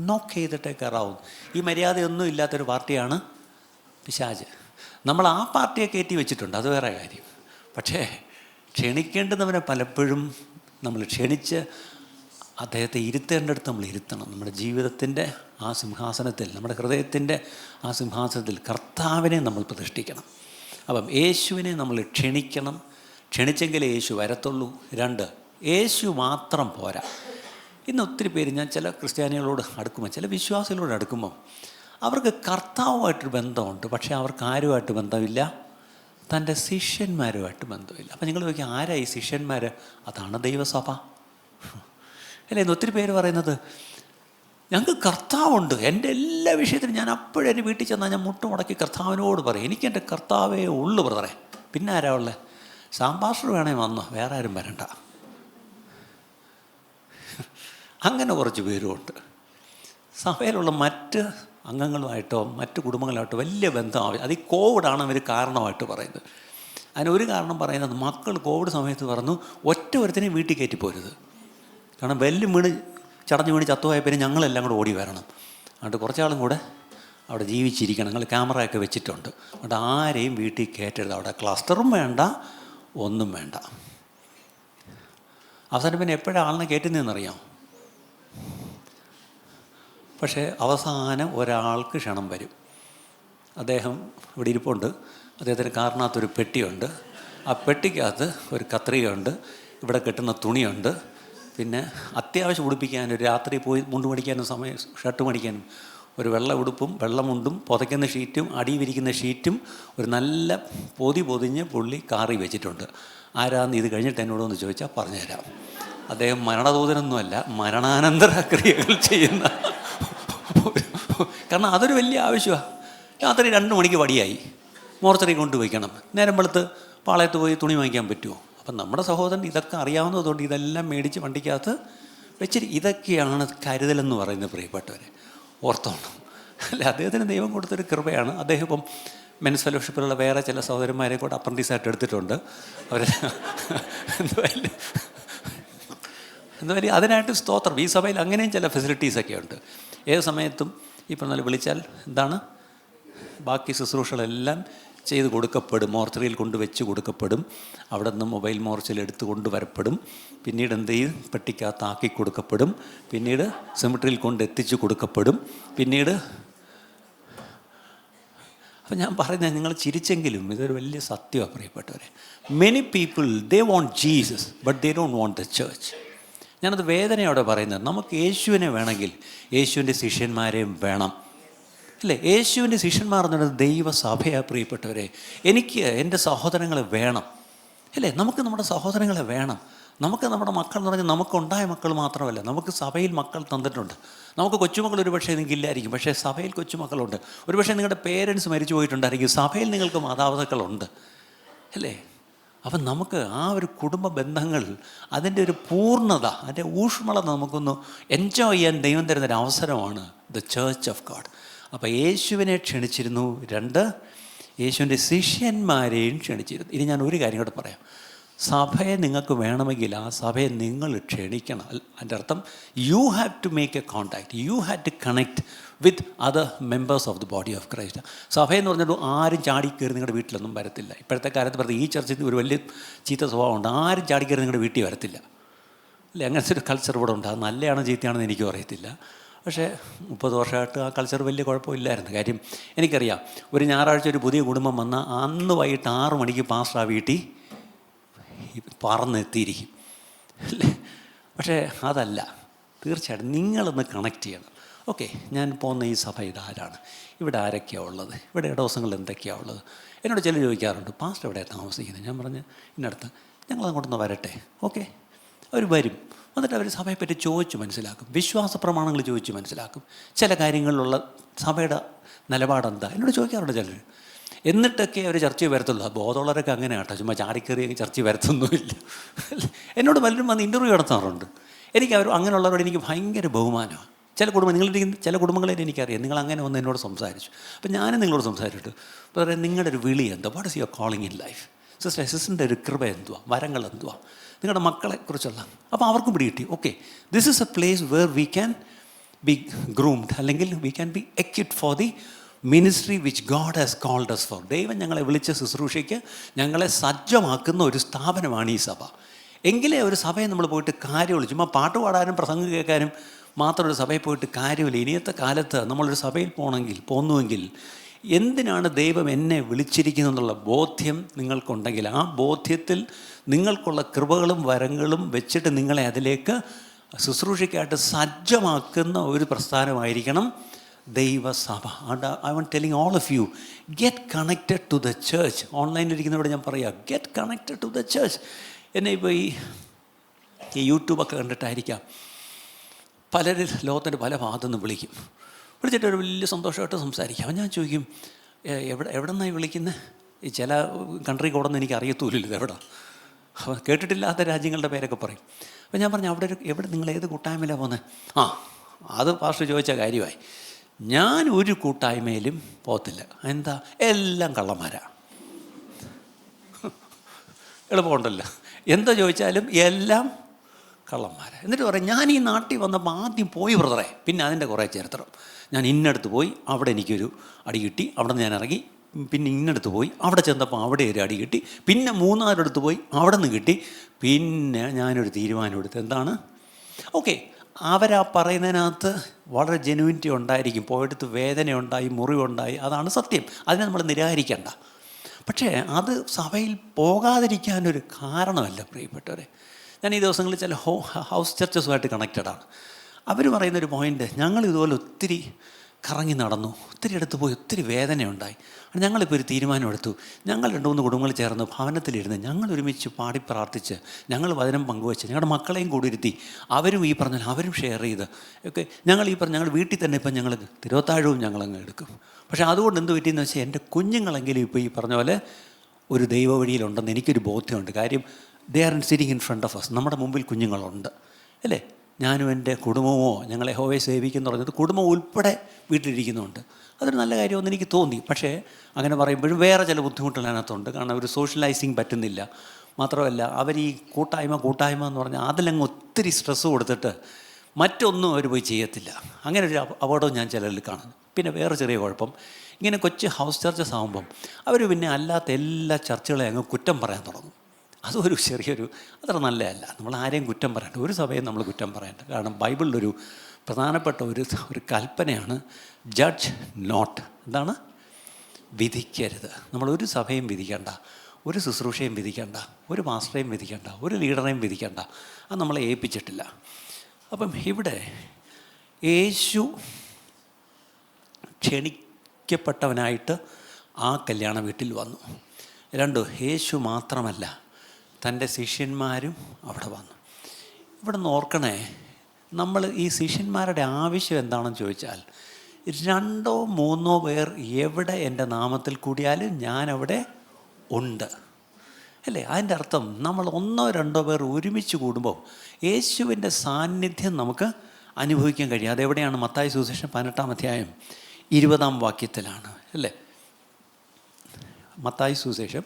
നോക്ക് ചെയ്തിട്ടേ കയറാവും. ഈ മര്യാദയൊന്നും ഇല്ലാത്തൊരു പാർട്ടിയാണ് പിശാച്. നമ്മൾ ആ പാർട്ടിയെ കയറ്റി വെച്ചിട്ടുണ്ട്, അത് വേറെ കാര്യം. പക്ഷേ ക്ഷണിക്കേണ്ടുന്നവനെ പലപ്പോഴും നമ്മൾ ക്ഷണിച്ച് അദ്ദേഹത്തെ ഇരുത്തേണ്ടടുത്ത് നമ്മൾ ഇരുത്തണം. നമ്മുടെ ജീവിതത്തിൻ്റെ ആ സിംഹാസനത്തിൽ, നമ്മുടെ ഹൃദയത്തിൻ്റെ ആ സിംഹാസനത്തിൽ കർത്താവിനെ നമ്മൾ പ്രതിഷ്ഠിക്കണം. അപ്പം യേശുവിനെ നമ്മൾ ക്ഷണിക്കണം. ക്ഷണിച്ചെങ്കിലേ യേശു വരത്തുള്ളൂ. 2, യേശു മാത്രം പോരാ. ഇന്ന് ഒത്തിരി പേര്, ഞാൻ ചില ക്രിസ്ത്യാനികളോട് അടുക്കുമ്പോൾ, ചില വിശ്വാസികളോട് അടുക്കുമ്പം അവർക്ക് കർത്താവുമായിട്ടൊരു ബന്ധമുണ്ട്, പക്ഷേ അവർക്ക് ആരുമായിട്ട് ബന്ധമില്ല? തൻ്റെ ശിഷ്യന്മാരുമായിട്ട് ബന്ധമില്ല. അപ്പം നിങ്ങൾ ചോദിക്കുക, ആരാ ഈ ശിഷ്യന്മാർ? അതാണ് ദൈവസഭ അല്ലേ? ഇന്ന് ഒത്തിരി പേര് പറയുന്നത്, ഞങ്ങൾക്ക് കർത്താവുണ്ട്, എൻ്റെ എല്ലാ വിഷയത്തിലും ഞാൻ അപ്പോഴും എൻ്റെ വീട്ടിൽ ചെന്നാൽ ഞാൻ മുട്ടുമുടക്കി കർത്താവിനോട് പറയും, എനിക്ക് എൻ്റെ കർത്താവേ ഉള്ളു ബ്രദറെ. പിന്നെ ആരാ ഉള്ളത്? സാമ്പാസ്റ്റർ വേണേ വന്നോ, വേറെ ആരും വരണ്ട. അങ്ങനെ കുറച്ച് പേരുമുണ്ട്. സഭയിലുള്ള മറ്റ് അംഗങ്ങളുമായിട്ടോ മറ്റ് കുടുംബങ്ങളായിട്ടോ വലിയ ബന്ധമാവില്ല. അത് ഈ കോവിഡാണ് അവർ കാരണമായിട്ട് പറയുന്നത്. അതിനൊരു കാരണം പറയുന്നത്, മക്കൾ കോവിഡ് സമയത്ത് പറഞ്ഞു ഒറ്റ ഒരുത്തിനെയും വീട്ടിൽ കയറ്റി പോരുത്, കാരണം വെല്ലും വീണ് ചടഞ്ഞു വീണ് ചത്തുപോയപ്പോൾ ഞങ്ങളെല്ലാം കൂടെ ഓടി വരണം. അതുകൊണ്ട് കുറച്ചാളും കൂടെ അവിടെ ജീവിച്ചിരിക്കണം. ഞങ്ങൾ ക്യാമറയൊക്കെ വെച്ചിട്ടുണ്ട്. അതുകൊണ്ട് ആരെയും വീട്ടിൽ കയറ്റരുത്. അവിടെ ക്ലസ്റ്ററും വേണ്ട, ഒന്നും വേണ്ട. അവസാനം പിന്നെ എപ്പോഴാണ് ആളിനെ കയറ്റുന്നതെന്നറിയാം? പക്ഷേ അവസാനം ഒരാൾക്ക് ക്ഷണം വരും. അദ്ദേഹം ഇവിടെ ഇരിപ്പുണ്ട്. അദ്ദേഹത്തിന് കാറിനകത്തൊരു പെട്ടിയുണ്ട്. ആ പെട്ടിക്കകത്ത് ഒരു കത്രികയുണ്ട്, ഇവിടെ കെട്ടുന്ന തുണിയുണ്ട്, പിന്നെ അത്യാവശ്യം ഉടുപ്പിക്കാനും രാത്രി പോയി മുണ്ട് മടിക്കാനും ഷർട്ട് മടിക്കാനും ഒരു വെള്ള ഉടുപ്പും വെള്ളമുണ്ടും പുതയ്ക്കുന്ന ഷീറ്റും അടി വിരിക്കുന്ന ഷീറ്റും ഒരു നല്ല പൊതിഞ്ഞ് പുള്ളി കാറി വെച്ചിട്ടുണ്ട്. ആരാന്ന് ഇത് കഴിഞ്ഞിട്ട് എന്നോടൊന്ന് ചോദിച്ചാൽ പറഞ്ഞുതരാം. അദ്ദേഹം മരണദൂതനൊന്നുമല്ല, മരണാനന്തര ക്രിയകൾ ചെയ്യുന്ന, കാരണം അതൊരു വലിയ ആവശ്യമാണ്. രാത്രി 2 മണിക്ക് വടിയായി, മോർച്ചറി കൊണ്ടുപോയിക്കണം, നേരം വെളുത്ത് പാളയത്ത് പോയി തുണി വാങ്ങിക്കാൻ പറ്റുമോ? അപ്പം നമ്മുടെ സഹോദരൻ ഇതൊക്കെ അറിയാവുന്നതുകൊണ്ട് ഇതെല്ലാം മേടിച്ച് വണ്ടിക്കകത്ത് വെച്ചിട്ട്, ഇതൊക്കെയാണ് കരുതലെന്ന് പറയുന്നത് പ്രിയപ്പെട്ടവരെ, ഓർത്തോണം. അല്ല, അദ്ദേഹത്തിന് ദൈവം കൊടുത്തൊരു കൃപയാണ്. അദ്ദേഹം ഇപ്പം മെൻസ് ഫെലോഷിപ്പിലുള്ള വേറെ ചില സഹോദരന്മാരെ കൂടെ അപ്രൻറ്റീസായിട്ട് എടുത്തിട്ടുണ്ട്. അവർ എന്തായാലും അതിനായിട്ട് സ്തോത്രം. ഈ സഭയിൽ അങ്ങനെയും ചില ഫെസിലിറ്റീസൊക്കെ ഉണ്ട്. ഏത് സമയത്തും ഈ പറഞ്ഞാൽ വിളിച്ചാൽ എന്താണ്, ബാക്കി ശുശ്രൂഷകളെല്ലാം ചെയ്ത് കൊടുക്കപ്പെടും. മോർച്ചറിയിൽ കൊണ്ടുവച്ച് കൊടുക്കപ്പെടും. അവിടെ നിന്ന് മൊബൈൽ മോർച്ചയിൽ എടുത്ത് കൊണ്ടുവരപ്പെടും. പിന്നീട് എന്ത് ചെയ്യും, പെട്ടിക്കകത്താക്കി കൊടുക്കപ്പെടും. പിന്നീട് സെമിട്രിയിൽ കൊണ്ട് എത്തിച്ച് കൊടുക്കപ്പെടും. പിന്നീട് അപ്പം ഞാൻ പറയുന്നത്, നിങ്ങൾ ചിരിച്ചെങ്കിലും ഇതൊരു വലിയ സത്യമാണ് പ്രിയപ്പെട്ടവരെ. Many people they want Jesus but they don't want the church. ഞാനത് വേദനയോടെ പറയുന്നത്. നമുക്ക് യേശുവിനെ വേണമെങ്കിൽ യേശുവിൻ്റെ ശിഷ്യന്മാരെയും വേണം, അല്ലേ? യേശുവിൻ്റെ ശിഷ്യന്മാർ എന്ന് പറയുന്നത് ദൈവസഭയാണ് പ്രിയപ്പെട്ടവരെ. എനിക്ക് എൻ്റെ സഹോദരങ്ങളെ വേണം, അല്ലേ? നമുക്ക് നമ്മുടെ സഹോദരങ്ങളെ വേണം. നമുക്ക് നമ്മുടെ മക്കൾ എന്ന് പറഞ്ഞാൽ നമുക്കുണ്ടായ മക്കൾ മാത്രമല്ല, നമുക്ക് സഭയിൽ മക്കൾ തന്നിട്ടുണ്ട്. നമുക്ക് കൊച്ചുമക്കൾ ഒരു പക്ഷേ നിങ്ങൾക്കില്ലായിരിക്കും, പക്ഷേ സഭയിൽ കൊച്ചുമക്കളുണ്ട്. ഒരു പക്ഷേ നിങ്ങളുടെ പേരൻസ് മരിച്ചു പോയിട്ടുണ്ടായിരിക്കും, സഭയിൽ നിങ്ങൾക്ക് മാതാപിതാക്കളുണ്ട്, അല്ലേ? അപ്പം നമുക്ക് ആ ഒരു കുടുംബ ബന്ധങ്ങൾ, അതിൻ്റെ ഒരു പൂർണ്ണത, അതിൻ്റെ ഊഷ്മളത നമുക്കൊന്ന് എൻജോയ് ചെയ്യാൻ ദൈവം തരുന്നൊരു അവസരമാണ് ദ ചേർച്ച് ഓഫ് ഗോഡ്. അപ്പോൾ യേശുവിനെ ക്ഷണിച്ചിരുന്നു. 2, യേശുവിൻ്റെ ശിഷ്യന്മാരെയും ക്ഷണിച്ചിരുന്നു. ഇനി ഞാൻ ഒരു കാര്യം കൂടെ പറയാം. സഭയെ നിങ്ങൾക്ക് വേണമെങ്കിൽ ആ സഭയെ നിങ്ങൾ ക്ഷണിക്കണം. അതിൻ്റെ അർത്ഥം you have to make a contact, you have to connect with other members of the body of Christ. സഭയെന്ന് പറഞ്ഞിട്ട് ആരും ചാടിക്കയറി നിങ്ങളുടെ വീട്ടിലൊന്നും വരത്തില്ല. ഇപ്പോഴത്തെ കാലത്ത് പറഞ്ഞാൽ ഈ ചർച്ചിൽ ഒരു വലിയ ചീത്ത സ്വഭാവമുണ്ട്, ആരും ചാടിക്കയറി നിങ്ങളുടെ വീട്ടിൽ വരത്തില്ല, അല്ലേ? അങ്ങനത്തെ ഒരു കൾച്ചർ ഇവിടെ ഉണ്ട്. അത് നല്ലതാണോ ചീത്തയാണെന്ന് എനിക്കും അറിയത്തില്ല. പക്ഷേ 30 വർഷമായിട്ട് ആ കൾച്ചർ വലിയ കുഴപ്പമില്ലായിരുന്നു. കാര്യം എനിക്കറിയാം, ഒരു ഞായറാഴ്ച ഒരു പുതിയ കുടുംബം വന്നാൽ അന്ന് വൈകിട്ട് 6 മണിക്ക് പാസ്റ്റർ ആ വീട്ടിൽ പറന്നെത്തിയിരിക്കും, അല്ലേ? പക്ഷേ അതല്ല, തീർച്ചയായിട്ടും നിങ്ങളൊന്ന് കണക്ട് ചെയ്യണം. ഓക്കെ, ഞാൻ പോകുന്ന ഈ സഭ ഇതാരാണ്, ഇവിടെ ആരൊക്കെയാണ് ഉള്ളത്, ഇവിടെ ഇടവസങ്ങൾ എന്തൊക്കെയാണ് ഉള്ളത്. എന്നോട് ചിലർ ചോദിക്കാറുണ്ട്, പാസ്റ്റർ എവിടെയാണ് താമസിക്കുന്നത്? ഞാൻ പറഞ്ഞ് ഇന്നടുത്ത്, ഞങ്ങളങ്ങോട്ടൊന്ന് വരട്ടെ. ഓക്കെ, അവർ വരും. എന്നിട്ട് അവർ സഭയെപ്പറ്റി ചോദിച്ച് മനസ്സിലാക്കും, വിശ്വാസ പ്രമാണങ്ങൾ ചോദിച്ച് മനസ്സിലാക്കും, ചില കാര്യങ്ങളിലുള്ള സഭയുടെ നിലപാടെന്താ എന്നോട് ചോദിക്കാറുണ്ട് ചിലർ. എന്നിട്ടൊക്കെ അവർ ചർച്ചയിൽ വരത്തുള്ളൂ. ബോധമുള്ളവരൊക്കെ അങ്ങനെ കേട്ടോ, ചുമ്മാ ചാടിക്കറി ചർച്ചയിൽ വരത്തൊന്നുമില്ല. എന്നോട് പലരും വന്ന് ഇൻ്റർവ്യൂ നടത്താറുണ്ട്. എനിക്ക് അങ്ങനെയുള്ളവരോട് എനിക്ക് ഭയങ്കര ബഹുമാനമാണ്. ചില കുടുംബങ്ങളെ എനിക്കറിയാം, നിങ്ങൾ അങ്ങനെ ഒന്ന് എന്നോട് സംസാരിച്ചു. അപ്പം ഞാനും നിങ്ങളോട് സംസാരിച്ചിട്ട് പറയാം, നിങ്ങളുടെ ഒരു വിളി എന്താ, what is your calling in life? സിസ്റ്ററിൻ്റെ ഒരു കൃപ എന്തുവാ, വരങ്ങൾ എന്തുവാ, നിങ്ങളുടെ മക്കളെക്കുറിച്ചുള്ള. അപ്പോൾ അവർക്കും പിടികിട്ടി, okay, this is a place where we can be groomed, അല്ലെങ്കിൽ we can be equipped for the ministry which God has called us for. ദൈവം ഞങ്ങളെ വിളിച്ച ശുശ്രൂഷയ്ക്ക് ഞങ്ങളെ സജ്ജമാക്കുന്ന ഒരു സ്ഥാപനമാണ് ഈ സഭ. എങ്കിലേ ഒരു സഭയെ നമ്മൾ പോയിട്ട് കാര്യമുള്ളൂ. ചുമ്മാ പാട്ട് പാടാനും പ്രസംഗം കേൾക്കാനും മാത്രം ഒരു സഭയിൽ പോയിട്ട് കാര്യമില്ല. ഇനിയത്തെ കാലത്ത് നമ്മളൊരു സഭയിൽ പോന്നുവെങ്കിൽ എന്തിനാണ് ദൈവം എന്നെ വിളിച്ചിരിക്കുന്നതെന്നുള്ള ബോധ്യം നിങ്ങൾക്കുണ്ടെങ്കിൽ, ആ ബോധ്യത്തിൽ നിങ്ങൾക്കുള്ള കൃപകളും വരങ്ങളും വെച്ചിട്ട് നിങ്ങളെ അതിലേക്ക് ശുശ്രൂഷയ്ക്കായിട്ട് സജ്ജമാക്കുന്ന ഒരു പ്രസ്ഥാനമായിരിക്കണം ദൈവസഭ. I want telling all of you, get connected to the church. ഓൺലൈനിലിരിക്കുന്നവരോട് ഞാൻ പറയാം, get connected to the church. എന്നെ ഇപ്പോൾ ഈ യൂട്യൂബൊക്കെ കണ്ടിട്ടായിരിക്കാം പലരും ലോകത്തിൻ്റെ പല ഭാഗത്തു നിന്ന് വിളിച്ചിട്ട് ഒരു വലിയ സന്തോഷമായിട്ട് സംസാരിക്കാം. ഞാൻ ചോദിക്കും, എവിടെ നിന്നായി വിളിക്കുന്നത്? ഈ ചില കൺട്രി കോഡൊന്നും എനിക്ക് അറിയത്തൂലില്ല, ഇതെവിടെ, കേട്ടിട്ടില്ലാത്ത രാജ്യങ്ങളുടെ പേരൊക്കെ പറയും. അപ്പോൾ ഞാൻ പറഞ്ഞു, എവിടെ നിങ്ങൾ ഏത് കൂട്ടായ്മയിലാണ് പോകുന്നത്? അത് പാസ്റ്റർ ചോദിച്ച കാര്യമായി. ഞാൻ ഒരു കൂട്ടായ്മയിലും പോകത്തില്ല. എന്താ? എല്ലാം കള്ളന്മാരാണ്. എളുപ്പമുണ്ടല്ലോ, എന്താ ചോദിച്ചാലും എല്ലാം കള്ളന്മാരാണ്. എന്നിട്ട് പറയും, ഞാൻ ഈ നാട്ടിൽ വന്നപ്പോൾ ആദ്യം പോയി ബ്രദറെ, പിന്നെ അതിൻ്റെ കുറേ ചരിത്രം. ഞാൻ ഇന്നടുത്ത് പോയി, അവിടെ എനിക്കൊരു അടി കിട്ടി, അവിടെ നിന്ന് ഞാൻ ഇറങ്ങി, പിന്നെ ഇന്നടുത്ത് പോയി, അവിടെ ചെന്നപ്പോൾ അവിടെ ഒരു അടി കിട്ടി, പിന്നെ മൂന്നാറിടത്ത് പോയി, അവിടെ നിന്ന് കിട്ടി, പിന്നെ ഞാനൊരു തീരുമാനം എടുത്ത്. എന്താണ്? ഓക്കെ, അവരാ പറയുന്നതിനകത്ത് വളരെ ജെനുവിനിറ്റി ഉണ്ടായിരിക്കും, പോയെടുത്ത് വേദനയുണ്ടായി, മുറിവുണ്ടായി, അതാണ് സത്യം, അതിനെ നമ്മൾ നിരാകരിക്കേണ്ട. പക്ഷേ അത് സഭയിൽ പോകാതിരിക്കാനൊരു കാരണമല്ല പ്രിയപ്പെട്ടവരെ. ഞാൻ ഈ ദിവസങ്ങളിൽ ചില ഹൗസ് ചർച്ചസുമായിട്ട് കണക്റ്റഡാണ്. അവർ പറയുന്നൊരു പോയിൻ്റ്, ഞങ്ങൾ ഇതുപോലെ ഒത്തിരി കറങ്ങി നടന്നു, ഒത്തിരി അടുത്ത് പോയി, ഒത്തിരി വേദനയുണ്ടായി. ഞങ്ങളിപ്പോൾ ഒരു തീരുമാനമെടുത്തു. ഞങ്ങൾ 2-3 കുടുംബങ്ങൾ ചേർന്ന് ഭവനത്തിലിരുന്ന് ഞങ്ങൾ ഒരുമിച്ച് പാടി പ്രാർത്ഥിച്ച് ഞങ്ങൾ വചനം പങ്കുവെച്ച് ഞങ്ങളുടെ മക്കളെയും കൂടി ഇരുത്തി അവരും ഈ പറഞ്ഞാൽ അവരും ഷെയർ ചെയ്ത് ഒക്കെ ഞങ്ങൾ വീട്ടിൽ തന്നെ ഇപ്പം ഞങ്ങൾ തിരുവത്താഴവും ഞങ്ങളങ്ങ് എടുക്കും. പക്ഷേ അതുകൊണ്ട് എന്ത് പറ്റിയെന്ന് വെച്ചാൽ എൻ്റെ കുഞ്ഞുങ്ങളെങ്കിലും ഇപ്പോൾ ഈ പറഞ്ഞ പോലെ ഒരു ദൈവ വഴിയിലുണ്ടെന്ന് എനിക്കൊരു ബോധ്യമുണ്ട്. കാര്യം they are sitting in front of us. നമ്മുടെ മുമ്പിൽ കുഞ്ഞുങ്ങളുണ്ട് അല്ലേ? ഞാനും എൻ്റെ കുടുംബമോ ഞങ്ങളെ യഹോവയെ സേവിക്കുന്നു പറഞ്ഞത് കുടുംബം ഉൾപ്പെടെ വീട്ടിലിരിക്കുന്നുണ്ട്. അതൊരു നല്ല കാര്യമെന്ന് എനിക്ക് തോന്നി. പക്ഷേ അങ്ങനെ പറയുമ്പോഴും വേറെ ചില ബുദ്ധിമുട്ടുകൾ അതിനകത്തുണ്ട്. കാരണം ഒരു സോഷ്യലൈസിങ് പറ്റുന്നില്ല. മാത്രമല്ല അവർ ഈ കൂട്ടായ്മ എന്ന് പറഞ്ഞാൽ അതിലങ്ങ് ഒത്തിരി സ്ട്രെസ്സ് കൊടുത്തിട്ട് മറ്റൊന്നും അവർ പോയി ചെയ്യത്തില്ല. അങ്ങനെ ഒരു അപകടവും ഞാൻ ചിലരിൽ കാണുന്നു. പിന്നെ വേറെ ചെറിയ കുഴപ്പം, ഇങ്ങനെ കൊച്ചു ഹൗസ് ചർച്ചസ് ആകുമ്പം അവർ പിന്നെ അല്ലാത്ത എല്ലാ ചർച്ചകളെയും അങ്ങ് കുറ്റം പറയാൻ തുടങ്ങും. അതൊരു ചെറിയൊരു അത്ര നല്ലതല്ല. നമ്മൾ ആരെയും കുറ്റം പറയണ്ട, ഒരു സഭയും നമ്മൾ കുറ്റം പറയണ്ട. കാരണം ബൈബിളിലൊരു പ്രധാനപ്പെട്ട ഒരു കൽപ്പനയാണ് ജഡ്ജ് നോട്ട്. എന്താണ്? വിധിക്കരുത്. നമ്മളൊരു സഭയും വിധിക്കേണ്ട, ഒരു ശുശ്രൂഷയും വിധിക്കേണ്ട, ഒരു മാസ്റ്ററേയും വിധിക്കേണ്ട, ഒരു ലീഡറേയും വിധിക്കേണ്ട. അത് നമ്മളെ ഏൽപ്പിച്ചിട്ടില്ല. അപ്പം ഇവിടെ യേശു ക്ഷണിക്കപ്പെട്ടവനായിട്ട് ആ കല്യാണ വീട്ടിൽ വന്നു. 2, യേശു മാത്രമല്ല തൻ്റെ ശിഷ്യന്മാരും അവിടെ വന്നു. ഇവിടെ നിന്ന് ഓർക്കണേ, നമ്മൾ ഈ ശിഷ്യന്മാരുടെ ആവശ്യം എന്താണെന്ന് ചോദിച്ചാൽ 2-3 പേർ എവിടെ എൻ്റെ നാമത്തിൽ കൂടിയാലും ഞാനവിടെ ഉണ്ട് അല്ലേ? അതിൻ്റെ അർത്ഥം നമ്മൾ 1-2 പേർ ഒരുമിച്ച് കൂടുമ്പോൾ യേശുവിൻ്റെ സാന്നിധ്യം നമുക്ക് അനുഭവിക്കാൻ കഴിയും. അതെവിടെയാണ്? മത്തായി സുവിശേഷം 18-ാം അധ്യായം 20-ാം വാക്യത്തിലാണ് അല്ലേ? മത്തായി സുവിശേഷം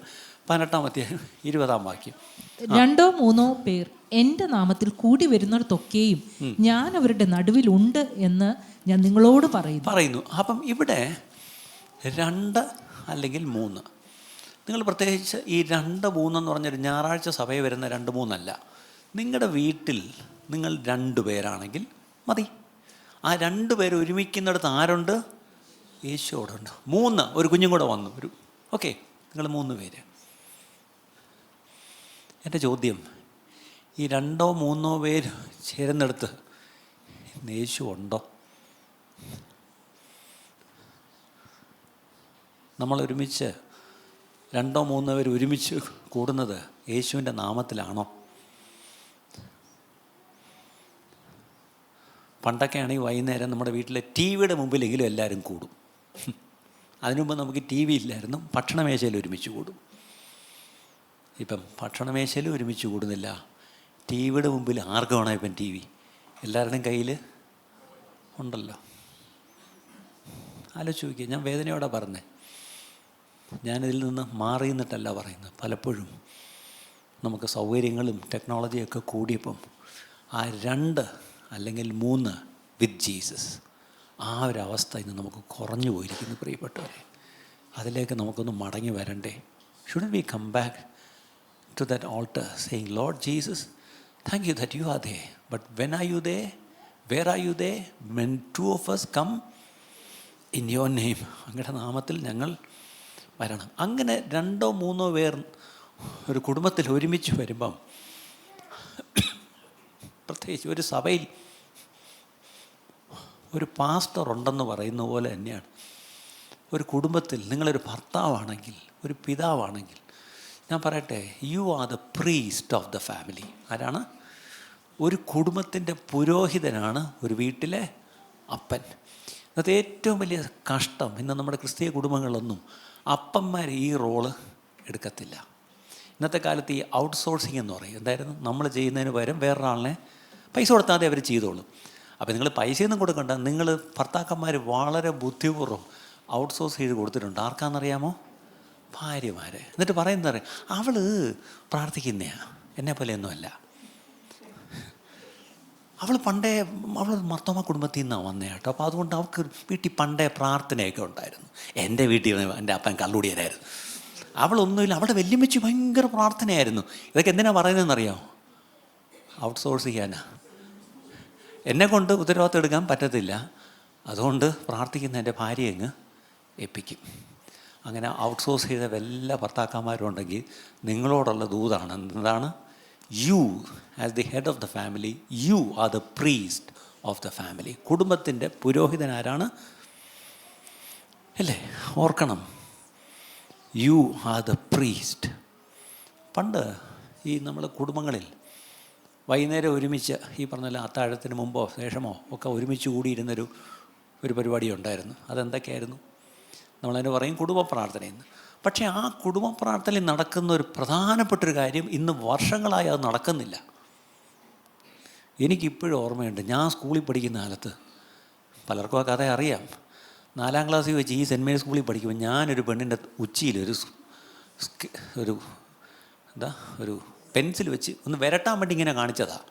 18-ാം അധ്യായം 20-ാം വാക്യം. 2-3 പേർ എൻ്റെ നാമത്തിൽ കൂടി വരുന്നിടത്തൊക്കെയും ഞാൻ അവരുടെ നടുവിലുണ്ട് എന്ന് ഞാൻ നിങ്ങളോട് പറയുന്നു. അപ്പം ഇവിടെ 2 അല്ലെങ്കിൽ 3, നിങ്ങൾ പ്രത്യേകിച്ച് ഈ 2-3 എന്ന് പറഞ്ഞൊരു ഞായറാഴ്ച സഭയിൽ വരുന്ന 2-3 അല്ല. നിങ്ങളുടെ വീട്ടിൽ നിങ്ങൾ 2 പേരാണെങ്കിൽ മതി. ആ 2 പേര് ഒരുമിക്കുന്നിടത്ത് ആരുണ്ട്? യേശു അവിടെ ഉണ്ട്. 3, ഒരു കുഞ്ഞും കൂടെ വന്നു. ഓക്കെ, നിങ്ങൾ 3 പേര്. എൻ്റെ ചോദ്യം, ഈ 2-3 പേര് ചേരുന്നിടത്ത് യേശു ഉണ്ടോ? നമ്മളൊരുമിച്ച് 2-3 പേര് ഒരുമിച്ച് കൂടുന്നത് യേശുവിൻ്റെ നാമത്തിലാണോ? പണ്ടൊക്കെ ആണെങ്കിൽ വൈകുന്നേരം നമ്മുടെ വീട്ടിലെ ടി വിയുടെ മുമ്പിലെങ്കിലും എല്ലാവരും കൂടും. അതിനുമുമ്പ് നമുക്ക് ടി വി ഇല്ലായിരുന്നു. ഭക്ഷണമേശയിൽ ഒരുമിച്ച് കൂടും. ഇപ്പം ഭക്ഷണമേശയിൽ ഒരുമിച്ച് കൂടുന്നില്ല. ടി വിയുടെ മുമ്പിൽ ആർക്ക് വേണം ഇപ്പം ടി വി? എല്ലാവരുടെയും കയ്യിൽ ഉണ്ടല്ലോ. ആലോചിച്ച് നോക്കിയേ. ഞാൻ വേദനയോടെ പറഞ്ഞേ, ഞാനിതിൽ നിന്ന് മാറി നിന്നിട്ടല്ല പറയുന്നത്. പലപ്പോഴും നമുക്ക് സൗകര്യങ്ങളും ടെക്നോളജിയൊക്കെ കൂടിയപ്പം ആ 2 അല്ലെങ്കിൽ 3 വിത്ത് ജീസസ്, ആ ഒരവസ്ഥ ഇന്ന് നമുക്ക് കുറഞ്ഞു പോയിരിക്കുന്നു പ്രിയപ്പെട്ടവരെ. അതിലേക്ക് നമുക്കൊന്ന് മടങ്ങി വരണ്ടേ? Shouldn't we come back to that altar saying, Lord Jesus, thank you that you are there, but when are you there? Where are you there? When 2 of us come in your name, അങ്ങയുടെ നാമത്തിൽ ഞങ്ങൾ വരണം. അങ്ങനെ 2-3 പേർ ഒരു കുടുംബത്തിൽ ഒരുമിച്ച് വരുമ്പം, പ്രത്യേകിച്ച് ഒരു സഭയിൽ ഒരു പാസ്റ്റർ ഉണ്ടെന്ന് പറയുന്ന പോലെ തന്നെയാണ് ഒരു കുടുംബത്തിൽ നിങ്ങളൊരു ഭർത്താവാണെങ്കിൽ, ഒരു പിതാവാണെങ്കിൽ, ഞാൻ പറയട്ടെ, U are the priest of the family. ആരാണ്? ഒരു കുടുംബത്തിൻ്റെ പുരോഹിതനാണ് ഒരു വീട്ടിലെ അപ്പൻ. അത് ഏറ്റവും വലിയ കഷ്ടം. ഇന്ന് നമ്മുടെ ക്രിസ്തീയ കുടുംബങ്ങളിലൊന്നും അപ്പന്മാർ ഈ റോള് എടുക്കത്തില്ല. ഇന്നത്തെ കാലത്ത് ഈ ഔട്ട്സോഴ്സിങ് എന്ന് പറയും. എന്തായിരുന്നു? നമ്മൾ ചെയ്യുന്നതിന് പകരം വേറൊരാളിനെ പൈസ കൊടുത്താതെ അവർ ചെയ്തോളും. അപ്പോൾ നിങ്ങൾ പൈസയൊന്നും കൊടുക്കണ്ട. നിങ്ങൾ ഭർത്താക്കന്മാർ വളരെ ബുദ്ധിപൂർവ്വം ഔട്ട്സോഴ്സ് ചെയ്ത് കൊടുത്തിട്ടുണ്ട്. ആർക്കാണെന്നറിയാമോ? ഭാര്യമാരെ. എന്നിട്ട് പറയുന്നത് അവൾ പ്രാർത്ഥിക്കുന്നതാണ്, എന്നെ പോലെയൊന്നുമല്ല. അവൾ മർത്തോമ കുടുംബത്തിൽ നിന്നാണ് വന്നേ കേട്ടോ. അപ്പോൾ അതുകൊണ്ട് അവൾക്ക് വീട്ടിൽ പണ്ടേ പ്രാർത്ഥനയൊക്കെ ഉണ്ടായിരുന്നു. എൻ്റെ വീട്ടിൽ എൻ്റെ അപ്പൻ കള്ളുടിയനായിരുന്നു. അവളൊന്നുമില്ല, അവളുടെ വല്യമ്മച്ചി ഭയങ്കര പ്രാർത്ഥനയായിരുന്നു. ഇതൊക്കെ എന്തിനാണ് പറയുന്നതെന്നറിയാമോ? ഔട്ട്സോഴ്സ് ചെയ്യാനാ. എന്നെ കൊണ്ട് ഉത്തരവാദിത്വം എടുക്കാൻ പറ്റത്തില്ല. അതുകൊണ്ട് പ്രാർത്ഥിക്കുന്ന എൻ്റെ ഭാര്യയെ അങ്ങ് ഏൽപ്പിക്കും. അങ്ങനെ ഔട്ട്സോഴ്സ് ചെയ്ത എല്ലാ ഭർത്താക്കന്മാരും ഉണ്ടെങ്കിൽ നിങ്ങളോടുള്ള ദൂതാണ് എന്താണ്? You as the head of the family, you are the priest of the family. കുടുംബത്തിൻ്റെ പുരോഹിതൻ ആരാണ്? അല്ലേ? ഓർക്കണം, യു ആർ ദ പ്രീസ്റ്റ്. പണ്ട് ഈ നമ്മൾ കുടുംബങ്ങളിൽ വൈകുന്നേരം ഒരുമിച്ച് ഈ പറഞ്ഞ അത്താഴത്തിന് മുമ്പോ ശേഷമോ ഒക്കെ ഒരുമിച്ച് കൂടിയിരുന്നൊരു പരിപാടി ഉണ്ടായിരുന്നു. അതെന്തൊക്കെയായിരുന്നു? നമ്മളതിന് പറയും കുടുംബ പ്രാർത്ഥനയെന്ന്. പക്ഷേ ആ കുടുംബ പ്രാർത്ഥനയിൽ നടക്കുന്ന ഒരു പ്രധാനപ്പെട്ടൊരു കാര്യം ഇന്ന് വർഷങ്ങളായി അത് നടക്കുന്നില്ല. എനിക്കിപ്പോഴും ഓർമ്മയുണ്ട്, ഞാൻ സ്കൂളിൽ പഠിക്കുന്ന കാലത്ത്, പലർക്കും ആ കഥ അറിയാം, 4ാം ക്ലാസ്സിൽ വെച്ച് ഈ സെൻറ്റ് മേരീസ് സ്കൂളിൽ പഠിക്കുമ്പോൾ ഞാനൊരു പെണ്ണിൻ്റെ ഉച്ചിയിൽ ഒരു പെൻസിൽ വെച്ച് ഒന്ന് വരട്ടാൻ വേണ്ടി ഇങ്ങനെ കാണിച്ചതാണ്.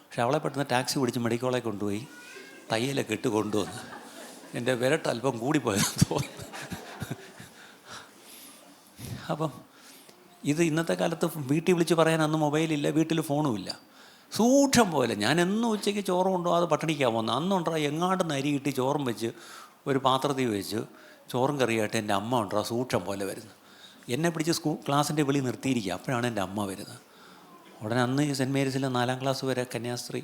പക്ഷെ അവളെ പെട്ടെന്ന് ടാക്സി പിടിച്ച് മെഡിക്കൽ കോളേജിൽ കൊണ്ടുപോയി തയ്യലൊക്കെ ഇട്ട് കൊണ്ടുവന്ന് എൻ്റെ വിരട്ട് അല്പം കൂടിപ്പോയെന്ന് തോന്നുന്നു. അപ്പം ഇത് ഇന്നത്തെ കാലത്ത് വീട്ടിൽ വിളിച്ച് പറയാൻ അന്ന് മൊബൈലില്ല, വീട്ടിൽ ഫോണുമില്ല. സൂക്ഷം പോലെ ഞാൻ എന്നും ഉച്ചയ്ക്ക് ചോറ് കൊണ്ടുപോകാതെ പട്ടിണിക്കാൻ പോകുന്നത്. അന്നുണ്ടാ എങ്ങാണ്ട് അരി കിട്ടി ചോറും വെച്ച് ഒരു പാത്രത്തിൽ വെച്ച് ചോറും കറിയായിട്ട് എൻ്റെ അമ്മ ഉണ്ടാ സൂക്ഷം പോലെ വരുന്നത്. എന്നെ പിടിച്ച് ക്ലാസ്സിൻ്റെ വെളി നിർത്തിയിരിക്കുക. അപ്പോഴാണ് എൻ്റെ അമ്മ വരുന്നത്. ഉടനെ അന്ന് ഈ സെൻറ്റ് മേരീസിലെ 4ാം ക്ലാസ് വരെ കന്യാസ്ത്രീ